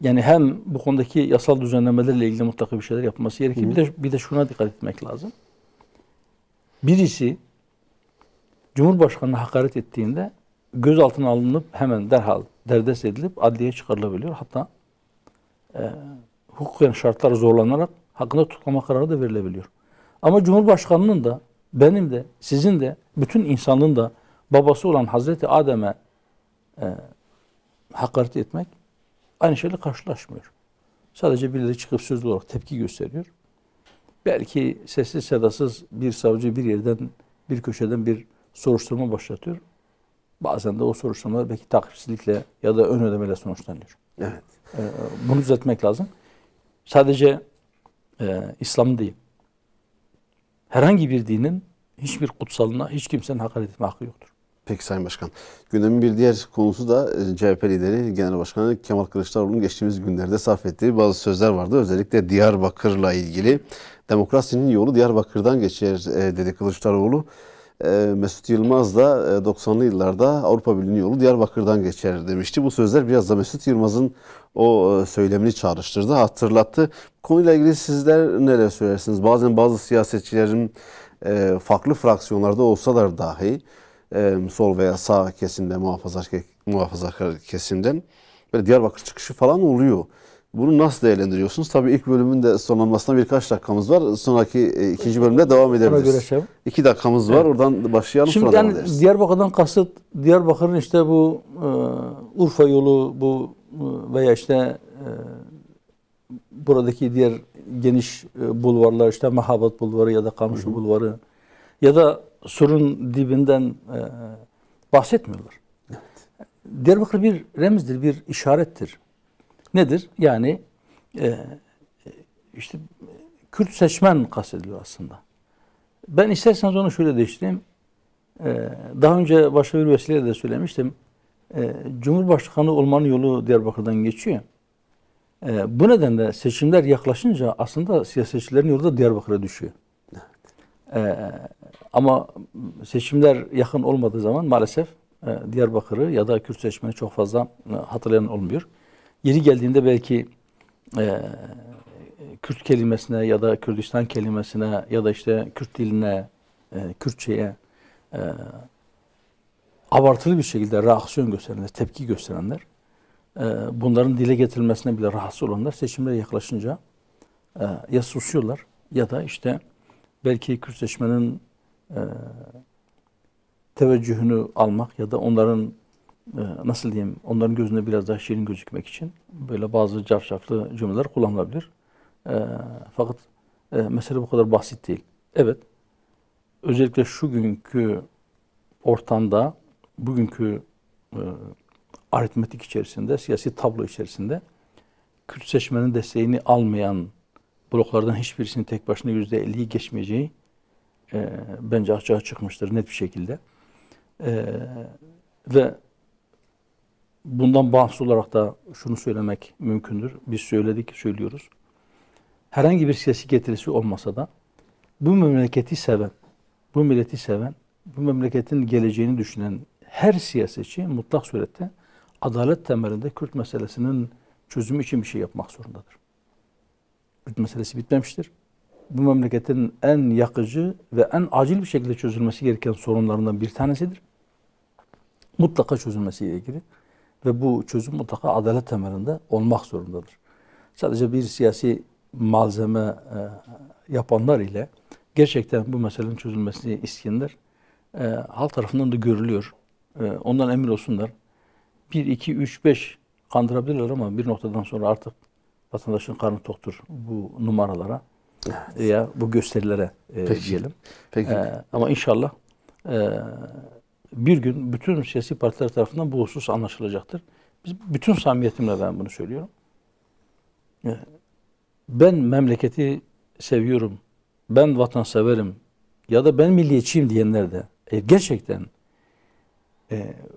yani hem bu konudaki yasal düzenlemelerle ilgili mutlaka bir şeyler yapılması gerekir. Bir de şuna dikkat etmek lazım. Birisi Cumhurbaşkanı'na hakaret ettiğinde gözaltına alınıp hemen derhal derdest edilip adliyeye çıkarılabiliyor. Hatta hukuken şartlar zorlanarak hakkında tutuklama kararı da verilebiliyor. Ama Cumhurbaşkanı'nın da, benim de, sizin de, bütün insanlığın da babası olan Hazreti Adem'e hakaret etmek aynı şeyle karşılaşmıyor. Sadece birileri çıkıp sözlü olarak tepki gösteriyor. Belki sessiz sedasız bir savcı bir yerden, bir köşeden bir soruşturma başlatıyor. Bazen de o soruşturmalar belki takipsizlikle ya da ön ödemeyle sonuçlanıyor. Evet. Bunu düzeltmek lazım. Sadece İslam değil. Herhangi bir dinin hiçbir kutsalına hiç kimsenin hakaret etme hakkı yoktur. Peki Sayın Başkan. Gündemin bir diğer konusu da CHP lideri Genel Başkanı Kemal Kılıçdaroğlu'nun geçtiğimiz günlerde sarf ettiği bazı sözler vardı. Özellikle Diyarbakır'la ilgili. Demokrasinin yolu Diyarbakır'dan geçer dedi Kılıçdaroğlu. Mesut Yılmaz da 90'lı yıllarda Avrupa Birliği'nin yolu Diyarbakır'dan geçer demişti. Bu sözler biraz da Mesut Yılmaz'ın o söylemini çağrıştırdı, hatırlattı. Konuyla ilgili sizler neler söylersiniz? Bazen bazı siyasetçilerin farklı fraksiyonlarda olsalar dahi sol veya sağ kesimde, muhafazakar kesimden böyle Diyarbakır çıkışı falan oluyor. Bunu nasıl değerlendiriyorsunuz? Tabii ilk bölümün de sonlanmasına birkaç dakikamız var. Sonraki ikinci bölümde devam edebiliriz. 2 dakikamız var. Evet. Oradan başlayalım. Şimdi yani Diyarbakır'dan kasıt Diyarbakır'ın işte bu Urfa yolu bu veya işte buradaki diğer geniş bulvarlar işte Mahabat Bulvarı ya da Kamışlı Bulvarı ya da Sur'un dibinden bahsetmiyorlar. Evet. Diyarbakır bir remizdir, bir işarettir. Nedir? Yani işte Kürt seçmen kastediliyor aslında. Ben isterseniz onu şöyle değiştireyim. Daha önce başka bir vesileyle de söylemiştim. Cumhurbaşkanı olmanın yolu Diyarbakır'dan geçiyor. Bu nedenle seçimler yaklaşınca aslında siyasetçilerin yolu da Diyarbakır'a düşüyor. Ama seçimler yakın olmadığı zaman maalesef Diyarbakır'ı ya da Kürt seçmeni çok fazla hatırlayan olmuyor. Yeri geldiğinde belki Kürt kelimesine ya da Kürdistan kelimesine ya da işte Kürt diline, Kürtçe'ye abartılı bir şekilde reaksiyon gösterenler, tepki gösterenler, bunların dile getirilmesine bile rahatsız olanlar seçimlere yaklaşınca ya susuyorlar ya da işte belki Kürt seçmenin teveccühünü almak ya da onların nasıl diyeyim, onların gözünde biraz daha şirin gözükmek için böyle bazı cafcaflı cümleler kullanılabilir. Fakat mesele bu kadar basit değil. Evet, özellikle şu günkü ortamda bugünkü aritmetik içerisinde, siyasi tablo içerisinde Kürt seçmenin desteğini almayan bloklardan hiçbirisinin tek başına %50'yi geçmeyeceği bence açığa çıkmıştır net bir şekilde. Ve bundan bağımsız olarak da şunu söylemek mümkündür. Biz söyledik, söylüyoruz. Herhangi bir siyasi getirisi olmasa da bu memleketi seven, bu milleti seven, bu memleketin geleceğini düşünen her siyasetçi mutlak surette adalet temelinde Kürt meselesinin çözümü için bir şey yapmak zorundadır. Kürt meselesi bitmemiştir. Bu memleketin en yakıcı ve en acil bir şekilde çözülmesi gereken sorunlarından bir tanesidir. Mutlaka çözülmesi gerekir. Ve bu çözüm mutlaka adalet temelinde olmak zorundadır. Sadece bir siyasi malzeme yapanlar ile gerçekten bu meselenin çözülmesini isteyenler halk tarafından da görülüyor. Ondan emin olsunlar. 1, 2, 3, 5 kandırabilirler ama bir noktadan sonra artık vatandaşın karnı toktur bu numaralara veya bu gösterilere diyelim. Peki. Ama inşallah bir gün bütün siyasi partiler tarafından bu husus anlaşılacaktır. Biz bütün samimiyetimle ben bunu söylüyorum. Ben memleketi seviyorum, ben vatanseverim ya da ben milliyetçiyim diyenler de gerçekten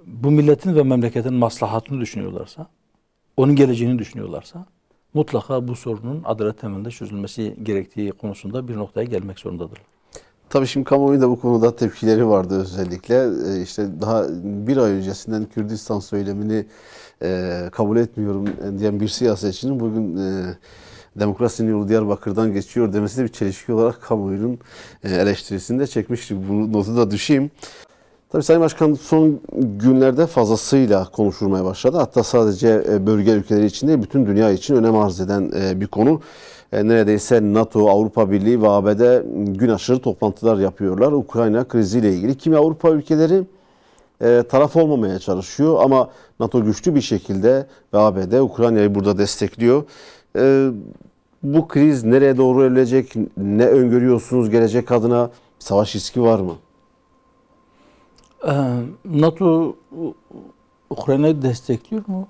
bu milletin ve memleketin maslahatını düşünüyorlarsa, onun geleceğini düşünüyorlarsa mutlaka bu sorunun adalet temelinde çözülmesi gerektiği konusunda bir noktaya gelmek zorundadır. Tabii şimdi kamuoyunda bu konuda tepkileri vardı özellikle. İşte daha bir ay öncesinden Kürdistan söylemini kabul etmiyorum diyen bir siyasetçinin bugün demokrasinin yolu Diyarbakır'dan geçiyor demesi de bir çelişki olarak kamuoyunun eleştirisini de çekmiştik. Bu notu da düşeyim. Tabii Sayın Başkan son günlerde fazlasıyla konuşulmaya başladı. Hatta sadece bölge ülkeleri için değil, bütün dünya için önem arz eden bir konu. Neredeyse NATO, Avrupa Birliği ve ABD gün aşırı toplantılar yapıyorlar. Ukrayna kriziyle ilgili. Kimi Avrupa ülkeleri taraf olmamaya çalışıyor ama NATO güçlü bir şekilde ve ABD Ukrayna'yı burada destekliyor. Bu kriz nereye doğru evrilecek? Ne öngörüyorsunuz gelecek adına? Savaş riski var mı? NATO Ukrayna'yı destekliyor mu?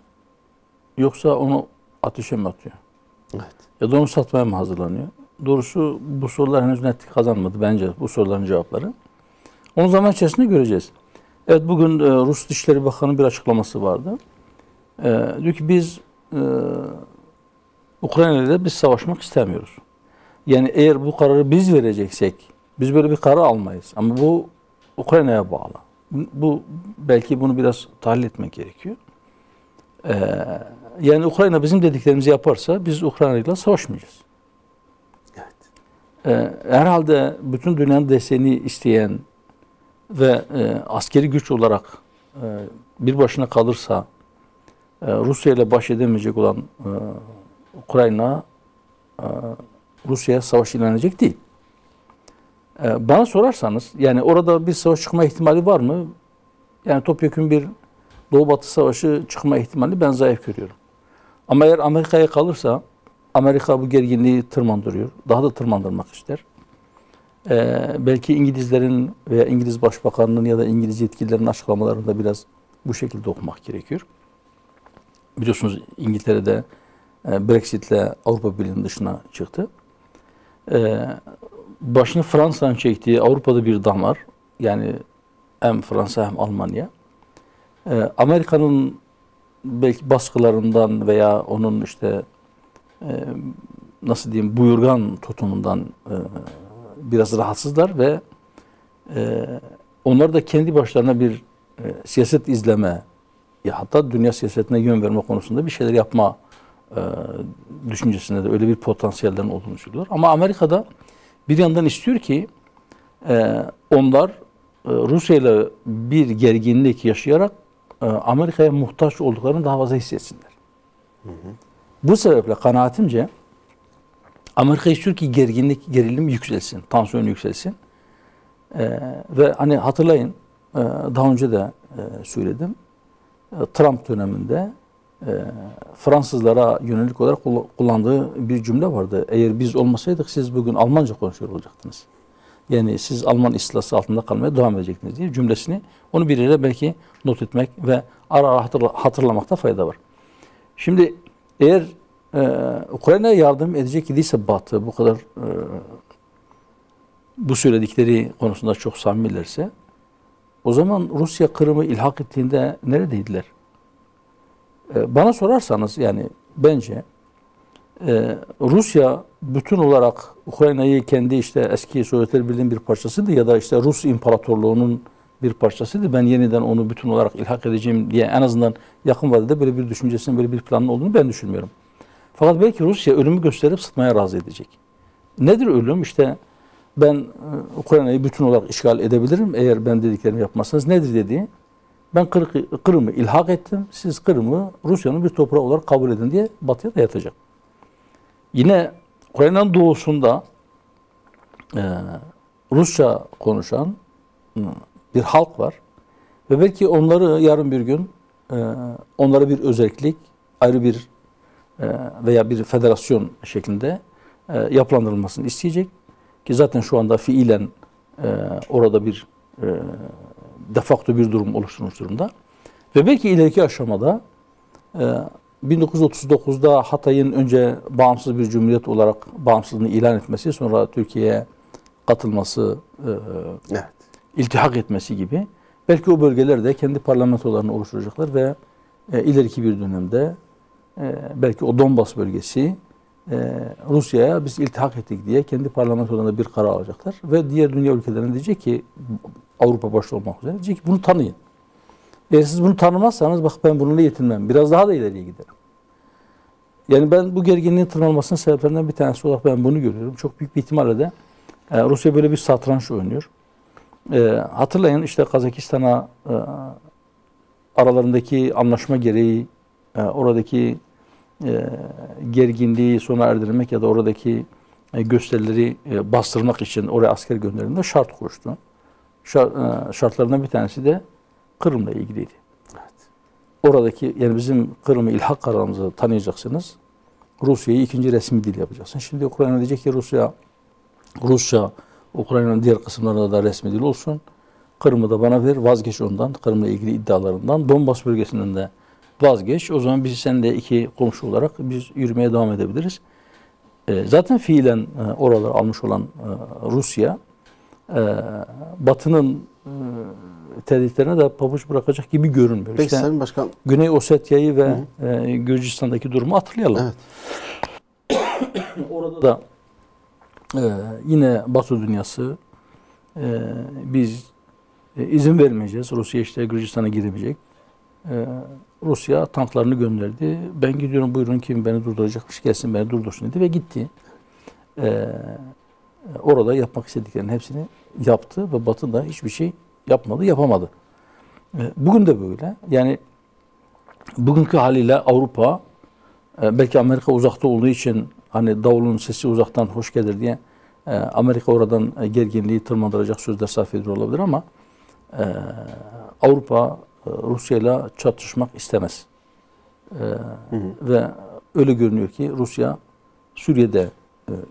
Yoksa onu ateşe mi atıyor? Evet. Ya da onu satmaya mı hazırlanıyor? Doğrusu bu sorular henüz netlik kazanmadı bence bu soruların cevapları. Onu zaman içerisinde göreceğiz. Evet bugün Rus Dışişleri Bakanı bir açıklaması vardı. Diyor ki biz Ukrayna ile biz savaşmak istemiyoruz. Yani eğer bu kararı biz vereceksek biz böyle bir karar almayız. Ama bu Ukrayna'ya bağlı. Bu belki bunu biraz tahlil etmek gerekiyor. Yani Ukrayna bizim dediklerimizi yaparsa biz Ukrayna ile savaşmayacağız. Evet. Herhalde bütün dünyanın desteğini isteyen ve askeri güç olarak bir başına kalırsa Rusya ile baş edemeyecek olan Ukrayna Rusya'ya savaş ilan edecek değil. Bana sorarsanız yani orada bir savaş çıkma ihtimali var mı? Yani topyekun bir Doğu Batı Savaşı çıkma ihtimali ben zayıf görüyorum. Ama eğer Amerika'ya kalırsa Amerika bu gerginliği tırmandırıyor. Daha da tırmandırmak ister. Belki İngilizlerin veya İngiliz Başbakanı'nın ya da İngiliz yetkililerin açıklamalarında biraz bu şekilde okumak gerekiyor. Biliyorsunuz İngiltere'de Brexit'le Avrupa Birliği'nin dışına çıktı. Başını Fransa'nın çektiği Avrupa'da bir damar, yani hem Fransa hem Almanya, Amerika'nın belki baskılarından veya onun işte nasıl diyeyim buyurgan tutumundan biraz rahatsızlar ve onlar da kendi başlarına bir siyaset izleme ya hatta dünya siyasetine yön verme konusunda bir şeyler yapma düşüncesinde de öyle bir potansiyellerin olduğunu söylüyorlar. Ama Amerika'da bir yandan istiyor ki onlar Rusya ile bir gerginlik yaşayarak Amerika'ya muhtaç olduklarını daha fazla hissetsinler. Hı hı. Bu sebeple kanaatimce Amerika istiyor ki gerilim yükselsin, tansiyon yükselsin. Ve hani hatırlayın daha önce de söyledim. Trump döneminde Fransızlara yönelik olarak kullandığı bir cümle vardı. Eğer biz olmasaydık siz bugün Almanca konuşuyor olacaktınız. Yani siz Alman istilası altında kalmaya devam edeceksiniz diye cümlesini onu bir yere belki not etmek ve ara ara hatırlamakta fayda var. Şimdi eğer Ukrayna'ya yardım edecek idiyse Batı bu kadar bu söyledikleri konusunda çok samimilerse o zaman Rusya Kırım'ı ilhak ettiğinde neredeydiler? Bana sorarsanız yani bence Rusya bütün olarak Ukrayna'yı kendi işte eski Sovyetler Birliği'nin bir parçasıydı ya da işte Rus İmparatorluğu'nun bir parçasıydı. Ben yeniden onu bütün olarak ilhak edeceğim diye en azından yakın vadede böyle bir düşüncesinin, böyle bir planın olduğunu ben düşünmüyorum. Fakat belki Rusya ölümü gösterip sıtmaya razı edecek. Nedir ölüm? İşte ben Ukrayna'yı bütün olarak işgal edebilirim eğer ben dediklerimi yapmazsanız. Nedir dediği? Ben Kırım'ı ilhak ettim. Siz Kırım'ı Rusya'nın bir toprağı olarak kabul edin diye Batı'ya dayatacak. Yine Ukrayna'nın doğusunda Rusça konuşan bir halk var. Ve belki onları yarın bir gün onlara bir özellik, ayrı bir veya bir federasyon şeklinde yapılandırılmasını isteyecek. Ki zaten şu anda fiilen orada bir de facto bir durum oluşturmuş durumda. Ve belki ileriki aşamada 1939'da Hatay'ın önce bağımsız bir cumhuriyet olarak bağımsızlığını ilan etmesi, sonra Türkiye'ye katılması, evet, iltihak etmesi gibi belki o bölgelerde kendi parlamentolarını oluşturacaklar ve ileriki bir dönemde belki o Donbas bölgesi Rusya'ya biz iltihak ettik diye kendi parlamentolarında bir karar alacaklar ve diğer dünya ülkelerine diyecek ki Avrupa başta olmak üzere diyecek ki bunu tanıyın. Eğer siz bunu tanımazsanız bak ben bununla yetinmem. Biraz daha da ileriye giderim. Yani ben bu gerginliğin tırmanmasının sebeplerinden bir tanesi olarak ben bunu görüyorum. Çok büyük bir ihtimalle de Rusya böyle bir satranç oynuyor. Hatırlayın işte Kazakistan'a aralarındaki anlaşma gereği oradaki gerginliği sona erdirmek ya da oradaki gösterileri bastırmak için oraya asker gönderildiğinde şart koştu. Şartlarından bir tanesi de Kırım'la ilgiliydi. Evet. Oradaki yani bizim Kırım'ı ilhak kararımızı tanıyacaksınız. Rusya'yı ikinci resmi dil yapacaksınız. Şimdi Ukrayna diyecek ki Rusça Ukrayna'nın diğer kısımlarında da resmi dil olsun. Kırım'ı da bana ver, vazgeç ondan. Kırım'la ilgili iddialarından. Donbas bölgesinden de vazgeç. O zaman biz seninle iki komşu olarak biz yürümeye devam edebiliriz. Zaten fiilen oraları almış olan Rusya Batı'nın tehditlerine de pabuç bırakacak gibi görünmüyor. Peki işte Sayın Başkan. Güney Osetya'yı ve Gürcistan'daki durumu hatırlayalım. Evet. Orada da yine Batı dünyası biz izin vermeyeceğiz. Rusya işte Gürcistan'a giremeyecek. Rusya tanklarını gönderdi. Ben gidiyorum buyurun kim beni durduracakmış gelsin beni durdursun dedi ve gitti. Orada yapmak istediklerinin hepsini yaptı ve Batı da hiçbir şey yapmadı, yapamadı. Bugün de böyle. Yani bugünkü haliyle Avrupa belki Amerika uzakta olduğu için hani davulun sesi uzaktan hoş gelir diye Amerika oradan gerginliği tırmandıracak sözler sarf ediyor olabilir ama Avrupa Rusya ile çatışmak istemez. Ve öyle görünüyor ki Rusya Suriye'de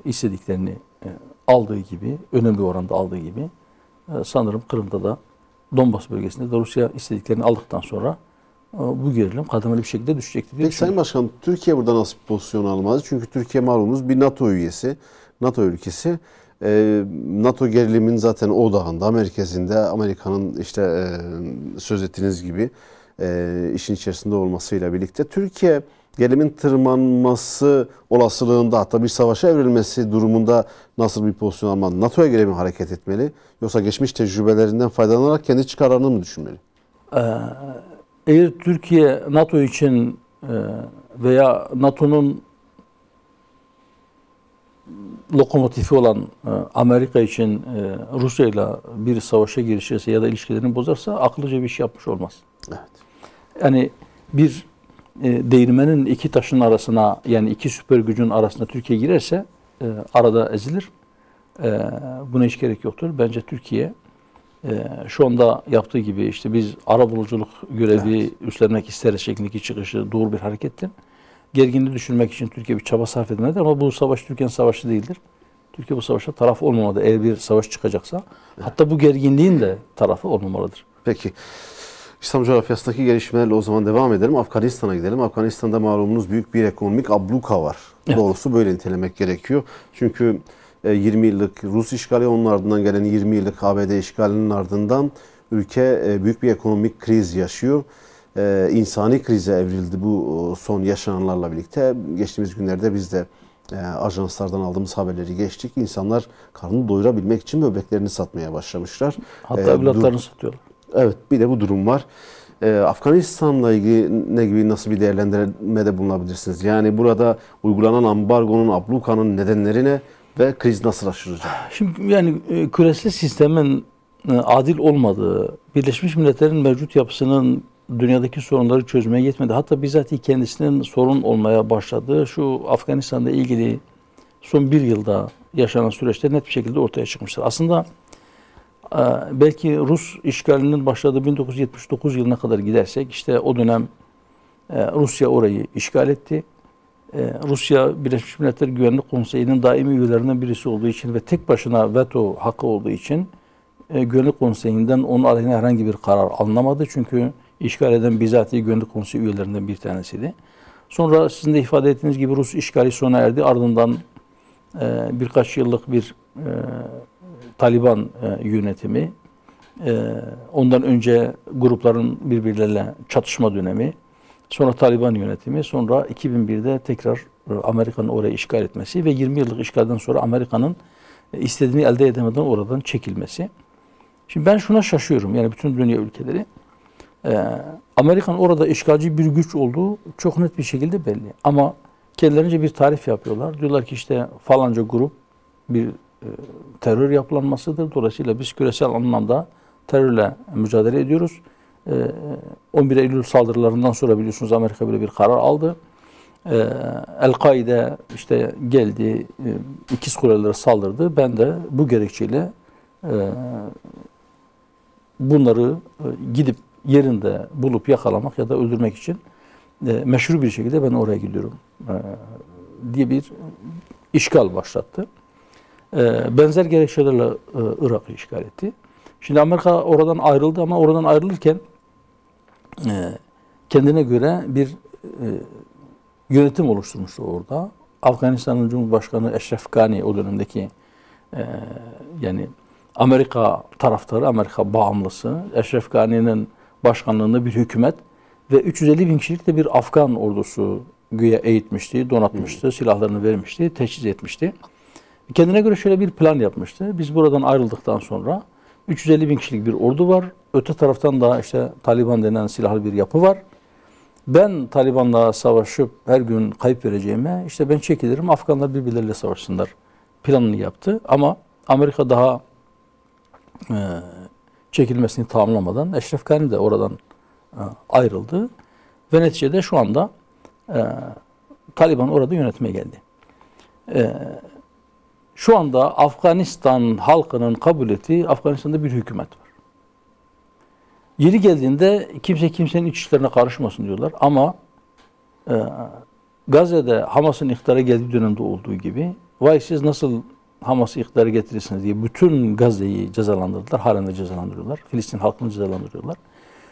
istediklerini aldığı gibi, önemli oranda aldığı gibi sanırım Kırım'da da Donbas bölgesinde de Rusya istediklerini aldıktan sonra bu gerilim kademeli bir şekilde düşecektir diye Peki Sayın Başkan, Türkiye burada nasıl bir pozisyon almalı? Çünkü Türkiye malumunuz bir NATO üyesi, NATO ülkesi. NATO gerilimin zaten odağında, merkezinde Amerika'nın işte söz ettiğiniz gibi işin içerisinde olmasıyla birlikte Türkiye gerilimin tırmanması olasılığında hatta bir savaşa evrilmesi durumunda nasıl bir pozisyon almalı? NATO'ya göre mi hareket etmeli? Yoksa geçmiş tecrübelerinden faydalanarak kendi çıkarlarını mı düşünmeli? Eğer Türkiye NATO için veya NATO'nun lokomotifi olan Amerika için Rusya ile bir savaşa girişirse ya da ilişkilerini bozarsa akıllıca bir şey yapmış olmaz. Evet. Yani bir değirmenin iki taşın arasına yani iki süper gücün arasına Türkiye girerse arada ezilir. Buna hiç gerek yoktur. Bence Türkiye şu anda yaptığı gibi işte biz arabuluculuk görevi üstlenmek isteriz şeklindeki çıkışı doğru bir harekettir. Gerginliği düşürmek için Türkiye bir çaba sarf etmelidir ama bu savaş Türkiye'nin savaşı değildir. Türkiye bu savaşa taraf olmamalı eğer bir savaş çıkacaksa. Hatta bu gerginliğin de tarafı olmamalıdır. Peki. İslam coğrafyasındaki gelişmelerle o zaman devam edelim. Afganistan'a gidelim. Afganistan'da malumunuz büyük bir ekonomik abluka var. Evet. Doğrusu böyle nitelemek gerekiyor. Çünkü 20 yıllık Rus işgali, onun ardından gelen 20 yıllık ABD işgalinin ardından ülke büyük bir ekonomik kriz yaşıyor. İnsani krize evrildi bu son yaşananlarla birlikte. Geçtiğimiz günlerde biz de ajanslardan aldığımız haberleri geçtik. İnsanlar karnını doyurabilmek için böbreklerini satmaya başlamışlar. Hatta evlatlarını satıyorlar. Evet, bir de bu durum var. Afganistan'la ilgili ne gibi, nasıl bir değerlendirmede bulunabilirsiniz? Yani burada uygulanan ambargonun, ablukanın nedenleri ne ve kriz nasıl aşılacak? Şimdi yani küresel sistemin adil olmadığı, Birleşmiş Milletler'in mevcut yapısının dünyadaki sorunları çözmeye yetmedi. Hatta bizatihi kendisinin sorun olmaya başladığı şu Afganistan'da ilgili son bir yılda yaşanan süreçte net bir şekilde ortaya çıkmıştır. Aslında belki Rus işgalinin başladığı 1979 yılına kadar gidersek, işte o dönem Rusya orayı işgal etti. Rusya Birleşmiş Milletler Güvenlik Konseyi'nin daimi üyelerinden birisi olduğu için ve tek başına veto hakkı olduğu için Güvenlik Konseyi'nden onun aleyhine herhangi bir karar alınamadı. Çünkü işgal eden bizatihi Güvenlik Konseyi üyelerinden bir tanesiydi. Sonra sizin de ifade ettiğiniz gibi Rus işgali sona erdi. Ardından birkaç yıllık bir Taliban yönetimi, ondan önce grupların birbirleriyle çatışma dönemi, sonra Taliban yönetimi, sonra 2001'de tekrar Amerika'nın orayı işgal etmesi ve 20 yıllık işgalden sonra Amerika'nın istediğini elde edemeden oradan çekilmesi. Şimdi ben şuna şaşıyorum, yani bütün dünya ülkeleri, Amerika'nın orada işgalci bir güç olduğu çok net bir şekilde belli. Ama kendilerince bir tarif yapıyorlar. Diyorlar ki işte falanca grup bir terör yapılanmasıdır. Dolayısıyla biz küresel anlamda terörle mücadele ediyoruz. 11 Eylül saldırılarından sonra biliyorsunuz Amerika böyle bir karar aldı. El-Kaide işte geldi, İkiz Kulelere saldırdı. Ben de bu gerekçeyle bunları gidip yerinde bulup yakalamak ya da öldürmek için meşru bir şekilde ben oraya gidiyorum diye bir işgal başlattı. Benzer gerekçelerle Irak'ı işgal etti. Şimdi Amerika oradan ayrıldı ama oradan ayrılırken kendine göre bir yönetim oluşturmuştu orada. Afganistan'ın Cumhurbaşkanı Eşref Gani o dönemdeki yani Amerika taraftarı, Amerika bağımlısı, Eşref Gani'nin başkanlığında bir hükümet ve 350 bin kişilik de bir Afgan ordusu güya eğitmişti, donatmıştı, silahlarını vermişti, teçhiz etmişti. Kendine göre şöyle bir plan yapmıştı. Biz buradan ayrıldıktan sonra 350 bin kişilik bir ordu var. Öte taraftan da işte Taliban denen silahlı bir yapı var. Ben Taliban'la savaşıp her gün kayıp vereceğime işte ben çekilirim, Afganlar birbirleriyle savaşsınlar planını yaptı. Ama Amerika daha çekilmesini tamamlamadan Eşref Gani de oradan ayrıldı. Ve neticede şu anda Taliban orada yönetmeye geldi. Şu anda Afganistan halkının kabul ettiği Afganistan'da bir hükümet var. Yeri geldiğinde kimse kimsenin iç işlerine karışmasın diyorlar ama Gazze'de Hamas'ın iktidara geldiği dönemde olduğu gibi vay siz nasıl Hamas'ı iktidara getirirsiniz diye bütün Gazze'yi cezalandırdılar. Halen de cezalandırıyorlar. Filistin halkını cezalandırıyorlar.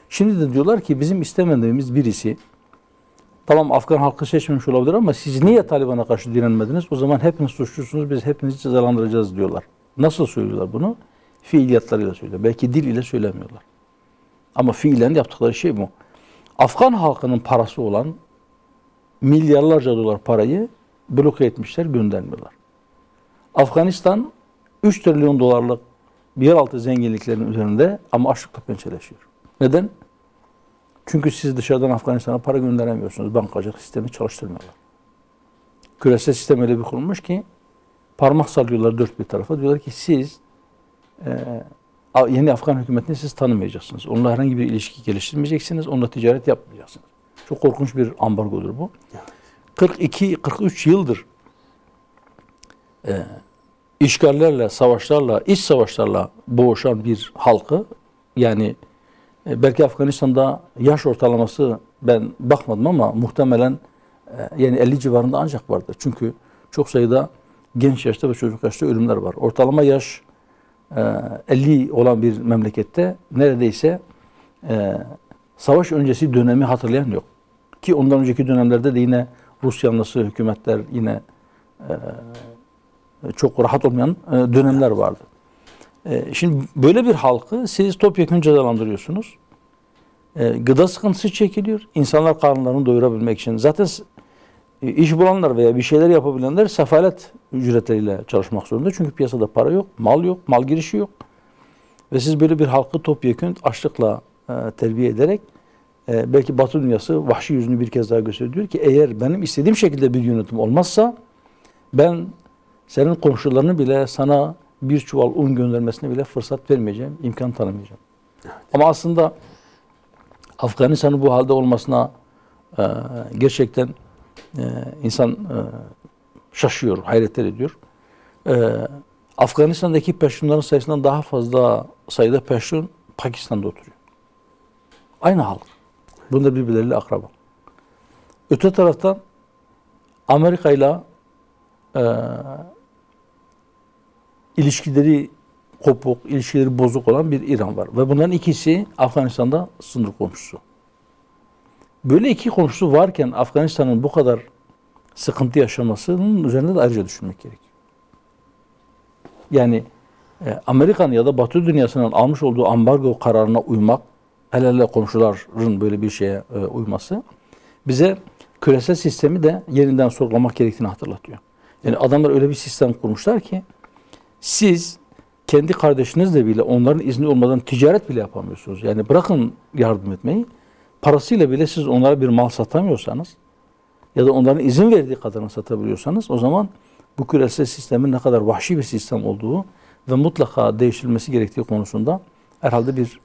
Şimdi de diyorlar ki bizim istemediğimiz birisi, tamam Afgan halkı seçmemiş olabilir ama siz niye Taliban'a karşı direnmediniz? O zaman hepiniz suçlusunuz, biz hepinizi cezalandıracağız diyorlar. Nasıl söylüyorlar bunu? Fiiliyatlarıyla söylüyorlar. Belki dil ile söylemiyorlar. Ama fiilen yaptıkları şey bu. Afgan halkının parası olan milyarlarca dolar parayı bloke etmişler, göndermiyorlar. Afganistan 3 trilyon dolarlık bir yeraltı zenginliklerin üzerinde ama açlıkla pençeleşiyor. Neden? Çünkü siz dışarıdan Afganistan'a para gönderemiyorsunuz. Bankacılık sistemi çalıştırmıyorlar. Küresel sistem öyle bir kurulmuş ki parmak sallıyorlar dört bir tarafa. Diyorlar ki siz yeni Afgan hükümetini siz tanımayacaksınız. Onunla herhangi bir ilişki geliştirmeyeceksiniz. Onunla ticaret yapmayacaksınız. Çok korkunç bir ambargodur bu. 42-43 yıldır işgallerle, savaşlarla, iç savaşlarla boğuşan bir halkı, yani belki Afganistan'da yaş ortalaması ben bakmadım ama muhtemelen yani 50 civarında ancak vardır. Çünkü çok sayıda genç yaşta ve çocuk yaşta ölümler var. Ortalama yaş 50 olan bir memlekette neredeyse savaş öncesi dönemi hatırlayan yok. Ki ondan önceki dönemlerde de yine Rus yanlısı hükümetler yine çok rahat olmayan dönemler vardı. Şimdi böyle bir halkı siz topyekun cezalandırıyorsunuz. Gıda sıkıntısı çekiliyor. İnsanlar karınlarını doyurabilmek için. Zaten iş bulanlar veya bir şeyler yapabilenler sefalet ücretleriyle çalışmak zorunda. Çünkü piyasada para yok, mal girişi yok. Ve siz böyle bir halkı topyekun açlıkla terbiye ederek belki Batı dünyası vahşi yüzünü bir kez daha gösteriyor ki eğer benim istediğim şekilde bir yönetim olmazsa ben senin komşularını bile sana bir çuval un göndermesine bile fırsat vermeyeceğim, imkan tanımayacağım. Evet. Ama aslında Afganistan'ın bu halde olmasına gerçekten insan şaşıyor, hayretler ediyor. Afganistan'daki Peştunların sayısından daha fazla sayıda Peştun Pakistan'da oturuyor. Aynı halk. Bunlar birbirleriyle akraba. Öte taraftan Amerika ile ilişkileri kopuk, ilişkileri bozuk olan bir İran var. Ve bunların ikisi Afganistan'da sınır komşusu. Böyle iki komşusu varken Afganistan'ın bu kadar sıkıntı yaşamasının üzerinde de ayrıca düşünmek gerekiyor. Yani Amerika'nın ya da Batı dünyasının almış olduğu ambargo kararına uymak, hele komşuların böyle bir şeye uyması bize küresel sistemi de yeniden sorgulamak gerektiğini hatırlatıyor. Yani adamlar öyle bir sistem kurmuşlar ki siz kendi kardeşinizle bile onların izni olmadan ticaret bile yapamıyorsunuz. Yani bırakın yardım etmeyi, parasıyla bile siz onlara bir mal satamıyorsanız ya da onların izin verdiği kadarını satabiliyorsanız o zaman bu küresel sistemin ne kadar vahşi bir sistem olduğu ve mutlaka değiştirilmesi gerektiği konusunda herhalde bir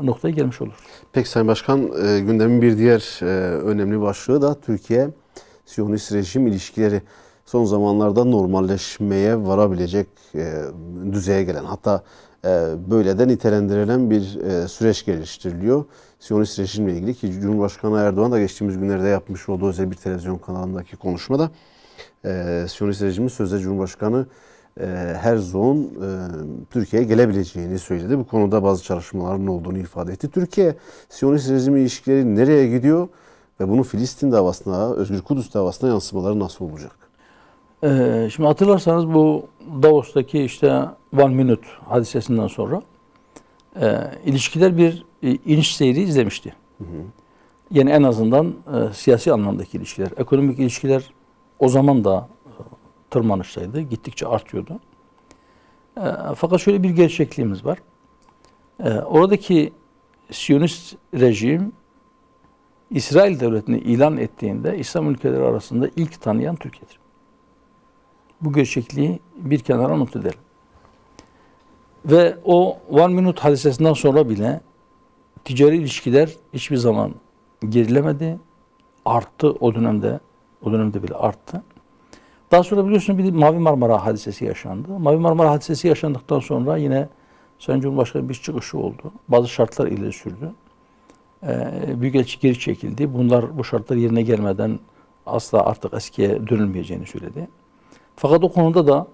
noktaya gelmiş olur. Peki Sayın Başkan, gündemin bir diğer önemli başlığı da Türkiye-Siyonist rejim ilişkileri. Son zamanlarda normalleşmeye varabilecek düzeye gelen, hatta böyle de nitelendirilen bir süreç geliştiriliyor. Siyonist rejimle ilgili ki Cumhurbaşkanı Erdoğan da geçtiğimiz günlerde yapmış olduğu özel bir televizyon kanalındaki konuşmada Siyonist rejimin sözde Cumhurbaşkanı Herzog'un Türkiye'ye gelebileceğini söyledi. Bu konuda bazı çalışmaların olduğunu ifade etti. Türkiye-Siyonist rejimi ilişkileri nereye gidiyor ve bunun Filistin davasına, Özgür Kudüs davasına yansımaları nasıl olacak? Şimdi hatırlarsanız bu Davos'taki işte One Minute hadisesinden sonra ilişkiler bir iniş seyri izlemişti. Hı hı. Yani en azından siyasi anlamdaki ilişkiler, ekonomik ilişkiler o zaman da tırmanıştaydı, gittikçe artıyordu. Fakat şöyle bir gerçekliğimiz var. Oradaki Siyonist rejim İsrail devletini ilan ettiğinde İslam ülkeleri arasında ilk tanıyan Türkiye'dir. Bu gerçekliği bir kenara not edelim. Ve o One Minute hadisesinden sonra bile ticari ilişkiler hiçbir zaman gerilemedi. Arttı o dönemde bile arttı. Daha sonra biliyorsunuz bir Mavi Marmara hadisesi yaşandı. Mavi Marmara hadisesi yaşandıktan sonra yine Sayın Cumhurbaşkanı bir çıkışı oldu. Bazı şartlar ileri sürdü. Büyükelçi geri çekildi. Bu şartlar yerine gelmeden asla artık eskiye dönülmeyeceğini söyledi. Fakat o konuda da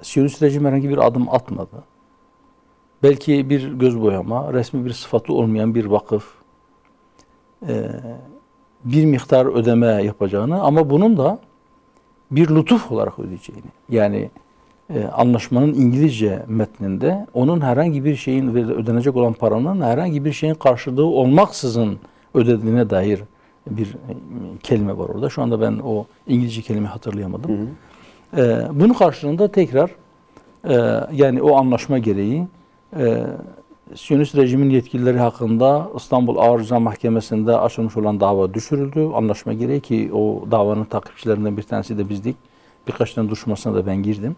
Siyonist rejim herhangi bir adım atmadı. Belki bir göz boyama, resmi bir sıfatı olmayan bir vakıf bir miktar ödeme yapacağını ama bunun da bir lütuf olarak ödeyeceğini. Yani anlaşmanın İngilizce metninde onun herhangi bir şeyin ödenecek olan paranın herhangi bir şeyin karşılığı olmaksızın ödediğine dair bir kelime var orada. Şu anda ben o İngilizce kelimeyi hatırlayamadım. Hı hı. Bunun karşılığında tekrar yani o anlaşma gereği Siyonist rejimin yetkilileri hakkında İstanbul Ağır Ceza Mahkemesi'nde açılmış olan dava düşürüldü. Anlaşma gereği ki o davanın takipçilerinden bir tanesi de bizdik. Birkaç tane duruşmasına da ben girdim.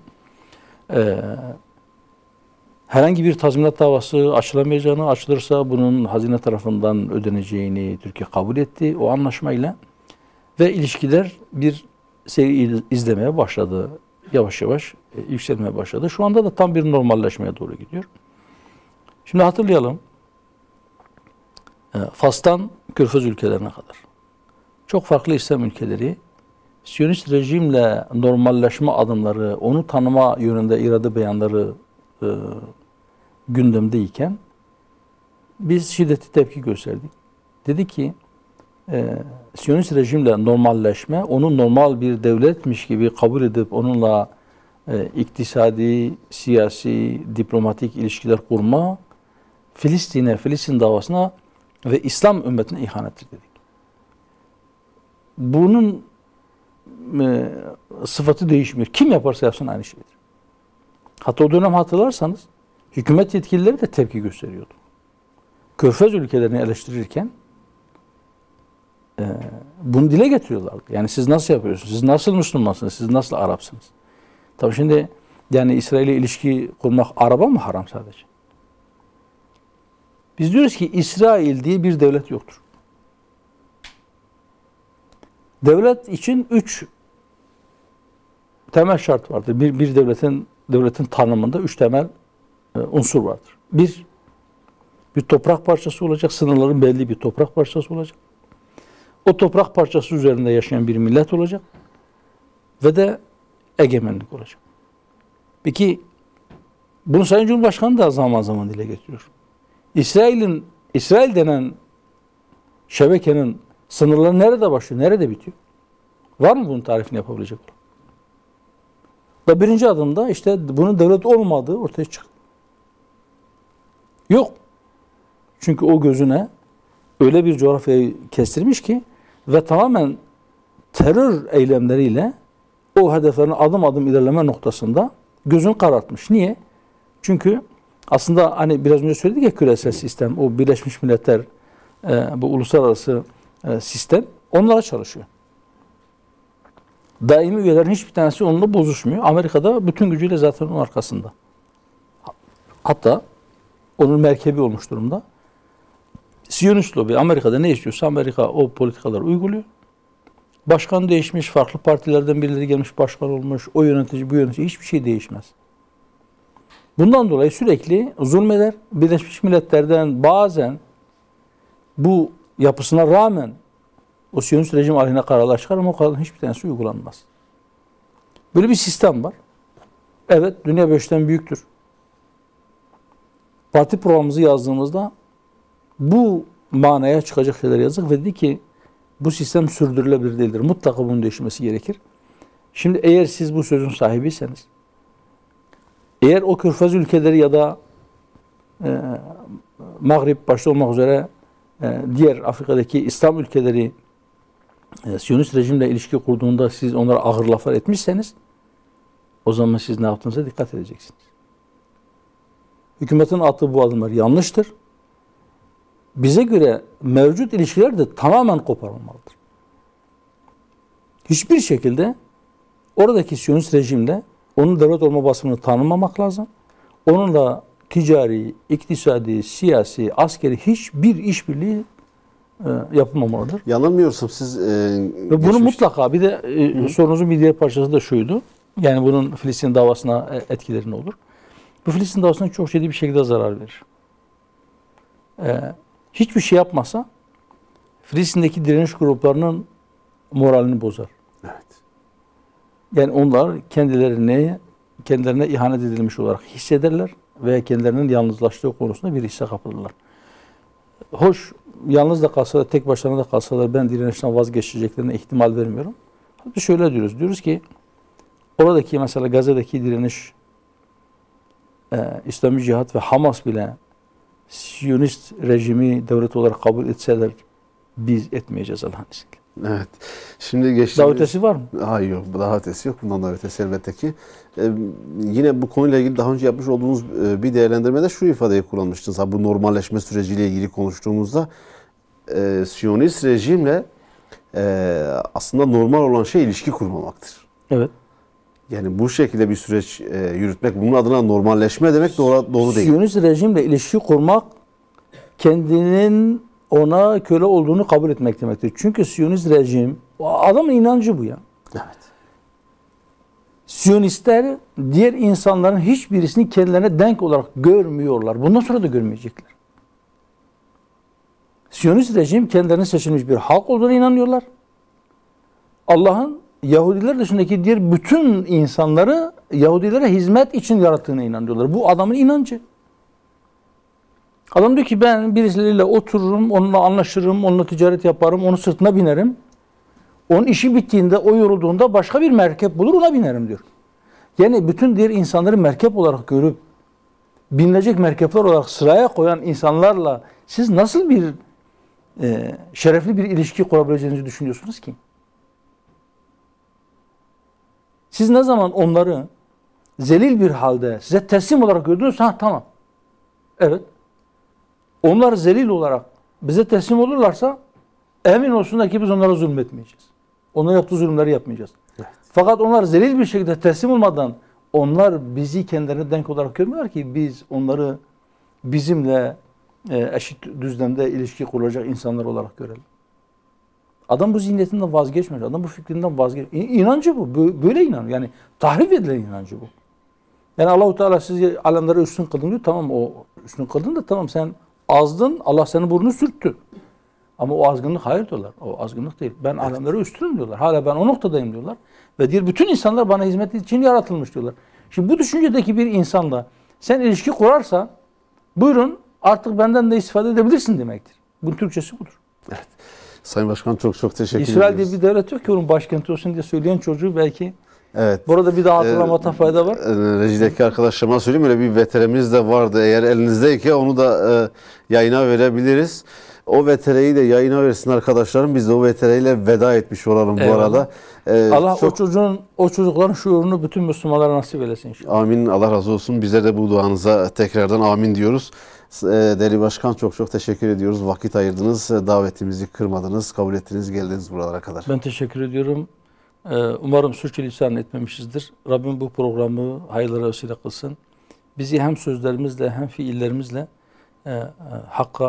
Herhangi bir tazminat davası açılamayacağını, açılırsa bunun hazine tarafından ödeneceğini Türkiye kabul etti o anlaşmayla. Ve ilişkiler bir seyir izlemeye başladı. Yavaş yavaş yükselmeye başladı. Şu anda da tam bir normalleşmeye doğru gidiyor. Şimdi hatırlayalım. Fas'tan Körfez ülkelerine kadar çok farklı İslam ülkeleri Siyonist rejimle normalleşme adımları, onu tanıma yönünde irade beyanları gündemdeyken biz şiddetli tepki gösterdik. Dedi ki Siyonist rejimle normalleşme, onu normal bir devletmiş gibi kabul edip onunla iktisadi, siyasi, diplomatik ilişkiler kurma, Filistin davasına ve İslam ümmetine ihanettir dedik. Bunun sıfatı değişmiyor. Kim yaparsa yapsın aynı şeydir. Hatta o dönem hatırlarsanız hükümet yetkilileri de tepki gösteriyordu. Körfez ülkelerini eleştirirken bunu dile getiriyorlardı. Yani siz nasıl yapıyorsunuz? Siz nasıl Müslümansınız? Siz nasıl Arapsınız? Tabii şimdi yani İsrail'le ilişki kurmak Arap'a mı haram sadece? Biz diyoruz ki İsrail diye bir devlet yoktur. Devlet için 3 temel şart vardır. Bir devletin tanımında 3 temel unsur vardır. Bir toprak parçası olacak. Sınırların belli bir toprak parçası olacak. O toprak parçası üzerinde yaşayan bir millet olacak. Ve de egemenlik olacak. Peki bunu Sayın Cumhurbaşkanı da zaman zaman dile getiriyor. İsrail denen şebekenin sınırları nerede başlıyor, nerede bitiyor? Var mı bunun tarifini yapabilecek olan? Ve birinci adımda işte bunun devlet olmadığı ortaya çıktı. Yok. Çünkü o gözüne öyle bir coğrafyayı kestirmiş ki ve tamamen terör eylemleriyle o hedeflerin adım adım ilerleme noktasında gözünü karartmış. Niye? Çünkü aslında hani biraz önce söyledik ya, küresel sistem, o Birleşmiş Milletler, bu uluslararası sistem onlara çalışıyor. Daimi üyelerin hiçbir tanesi onunla bozuşmuyor. Amerika'da bütün gücüyle zaten onun arkasında. Hatta onun merkebi olmuş durumda. Siyonist lobi Amerika'da ne istiyorsa Amerika o politikaları uyguluyor. Başkan değişmiş, farklı partilerden birileri gelmiş başkan olmuş, o yönetici bu yönetici, hiçbir şey değişmez. Bundan dolayı sürekli zulmeder. Birleşmiş Milletler'den bazen bu yapısına rağmen o Siyonist rejim aleyhine kararlar çıkar ama o kararların hiçbir tanesi uygulanmaz. Böyle bir sistem var. Evet, dünya 5'ten büyüktür. Parti programımızı yazdığımızda bu manaya çıkacak şeyler yazdık ve dedi ki bu sistem sürdürülebilir değildir. Mutlaka bunun değişmesi gerekir. Şimdi eğer siz bu sözün sahibiyseniz, eğer o Körfez ülkeleri ya da Maghrib başta olmak üzere diğer Afrika'daki İslam ülkeleri Siyonist rejimle ilişki kurduğunda siz onlara ağır laflar etmişseniz o zaman siz ne yaptığınıza dikkat edeceksiniz. Hükümetin attığı bu adımlar yanlıştır. Bize göre mevcut ilişkiler de tamamen koparılmalıdır. Hiçbir şekilde oradaki Siyonist rejimle onun devlet olma basımını tanımamak lazım. Onunla ticari, iktisadi, siyasi, askeri hiçbir işbirliği yapılmamalıdır. Yanılmıyorsam siz ve bunu mutlaka bir de sorunuzun bir diğer parçası da şuydu. Yani bunun Filistin davasına etkileri ne olur? Bu Filistin davasına çok ciddi bir şekilde zarar verir. Hiçbir şey yapmasa Filistin'deki direniş gruplarının moralini bozar. Evet. Yani onlar kendilerine ihanet edilmiş olarak hissederler ve kendilerinin yalnızlaştığı konusunda bir hisse kapılırlar. Hoş, yalnız da kalsalar, tek başlarına da kalsalar ben direnişten vazgeçeceklerine ihtimal vermiyorum. Hatta şöyle diyoruz. Diyoruz ki oradaki mesela Gazze'deki direniş, İslami Cihat ve Hamas bile Siyonist rejimi devlet olarak kabul etseler biz etmeyeceğiz Allah'ın izniyle. Evet. Şimdi geçtiğimiz... Daha ötesi var mı? Hayır yok. Daha ötesi yok. Bundan da ötesi elbette ki. Yine bu konuyla ilgili daha önce yapmış olduğunuz bir değerlendirmede şu ifadeyi kullanmıştınız. Bu normalleşme süreciyle ilgili konuştuğumuzda Siyonist rejimle aslında normal olan şey ilişki kurmamaktır. Evet. Yani bu şekilde bir süreç yürütmek, bunun adına normalleşme demek doğru değil. Siyonist rejimle ilişki kurmak kendinin ona köle olduğunu kabul etmek demektir. Çünkü Siyonist rejim, adamın inancı bu ya. Evet. Siyonistler diğer insanların hiçbirisini kendilerine denk olarak görmüyorlar. Bundan sonra da görmeyecekler. Siyonist rejim kendilerine seçilmiş bir halk olduğuna inanıyorlar. Allah'ın Yahudiler dışındaki diğer bütün insanları Yahudilere hizmet için yarattığına inanıyorlar. Bu adamın inancı. Adam diyor ki ben birisiyle otururum, onunla anlaşırım, onunla ticaret yaparım, onun sırtına binerim. Onun işi bittiğinde, o yorulduğunda başka bir merkep bulur, ona binerim diyor. Yani bütün diğer insanları merkep olarak görüp binilecek merkepler olarak sıraya koyan insanlarla siz nasıl bir şerefli bir ilişki kurabileceğinizi düşünüyorsunuz ki? Siz ne zaman onları zelil bir halde size teslim olarak gördünüz, ha tamam. Evet. Onlar zelil olarak bize teslim olurlarsa emin olsunlar ki biz onlara zulmetmeyeceğiz. Onlara yaptığı zulümleri yapmayacağız. Evet. Fakat onlar zelil bir şekilde teslim olmadan onlar bizi kendilerine denk olarak görmüyorlar ki biz onları bizimle eşit düzlemde ilişki kurulacak insanlar olarak görelim. Adam bu zihniyetinden vazgeçmiyor. Adam bu fikrinden vazgeçmiyor. İnancı bu. Böyle inanıyor. Yani tahrif edilen inancı bu. Yani Allah-u Teala sizi alemlere üstün kıldın diyor. Tamam o üstün kıldın da tamam sen azdın. Allah senin burnunu sürttü. Ama o azgınlık hayır diyorlar. O azgınlık değil. Ben alemlere üstünüm diyorlar. Hala ben o noktadayım diyorlar. Ve diğer bütün insanlar bana hizmet için yaratılmış diyorlar. Şimdi bu düşüncedeki bir insanla sen ilişki kurarsa buyurun artık benden de istifade edebilirsin demektir. Bunun Türkçesi budur. Evet. Sayın Başkan çok teşekkür ediyoruz. İsrail diye bir devlet yok ki onun başkenti olsun diye söyleyen çocuğu belki. Evet. Burada bir daha hatırlamakta fayda var. Rejideki arkadaşlarıma söyleyeyim, öyle bir veterimiz de vardı. Eğer elinizdeyken onu da yayına verebiliriz. O vetereyi de yayına versin arkadaşlarım. Biz de o vetereyle veda etmiş olalım. Eyvallah. Bu arada. Allah o çocukların şuurunu bütün Müslümanlara nasip eylesin inşallah. Amin. Allah razı olsun. Bize de bu duanıza tekrardan amin diyoruz. Değerli Başkan çok teşekkür ediyoruz. Vakit ayırdınız. Davetimizi kırmadınız. Kabul ettiniz. Geldiniz buralara kadar. Ben teşekkür ediyorum. Umarım sürçülisan etmemişizdir. Rabbim bu programı hayırlara vesile kılsın. Bizi hem sözlerimizle hem fiillerimizle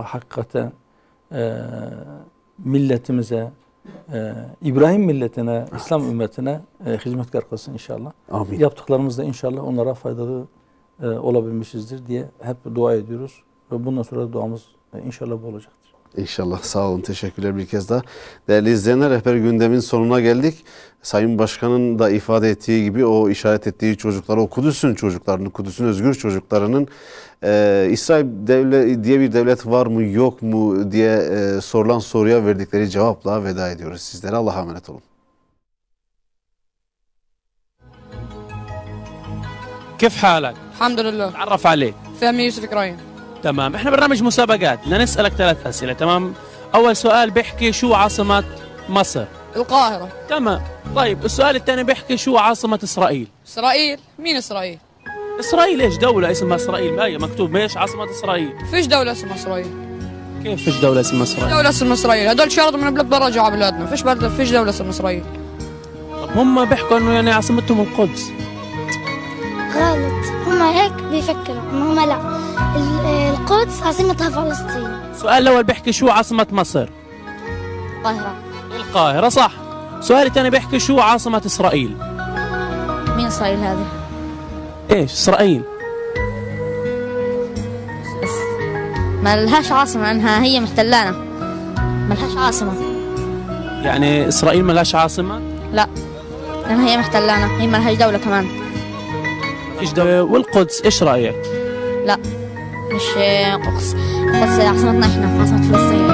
hakikaten milletimize, İbrahim milletine, İslam ümmetine hizmetkar kılsın inşallah. Amin. Yaptıklarımız da inşallah onlara faydalı olabilmişizdir diye hep dua ediyoruz. Ve bundan sonra duamız inşallah bu olacaktır. İnşallah. Sağ olun. Teşekkürler bir kez daha. Değerli izleyenler, rehber gündemin sonuna geldik. Sayın Başkan'ın da ifade ettiği gibi o işaret ettiği çocukları, o Kudüs'ün çocuklarını, Kudüs'ün özgür çocuklarının İsrail diye bir devlet var mı yok mu diye sorulan soruya verdikleri cevapla veda ediyoruz sizlere. Allah'a emanet olun. كيف حالك؟ الحمد لله. تعرف عليك. فهمي يوسف إكراهيم. تمام، احنا برنامج مسابقات، بدنا نسألك 3 أسئلة، تمام؟ أول سؤال بيحكي شو عاصمة مصر؟ القاهرة. تمام، طيب السؤال الثاني بيحكي شو عاصمة إسرائيل؟ إسرائيل؟ مين إسرائيل؟ إسرائيل ايش دولة اسمها إسرائيل؟ ما هي مكتوب ايش عاصمة إسرائيل؟ فيش دولة اسمها إسرائيل. كيف فيش دولة اسمها إسرائيل؟ دولة اسمها إسرائيل، هدول شردوا من بلاد برا رجعوا على بلادنا، فيش دولة اسمها إسرائيل. طب هم بيحكوا إنه يعني عاصمتهم القدس. غلط، هم هيك بيفكروا، هم لا. القدس عاصمتها فلسطين. السؤال الأول بيحكي شو عاصمة مصر؟ القاهرة. القاهرة صح. السؤال الثاني بيحكي شو عاصمة إسرائيل؟ مين إسرائيل هذه؟ ايش إسرائيل؟ بس ما لهاش عاصمة لأنها هي محتلانا. ما لهاش عاصمة. يعني إسرائيل ما لهاش عاصمة؟ لا، لأنها هي محتلانا، هي ما لهاش دولة كمان. ايش دولة؟ والقدس ايش رأيك؟ لا، مش قدس. قدس عاصمتنا احنا، عاصمة فلسطين.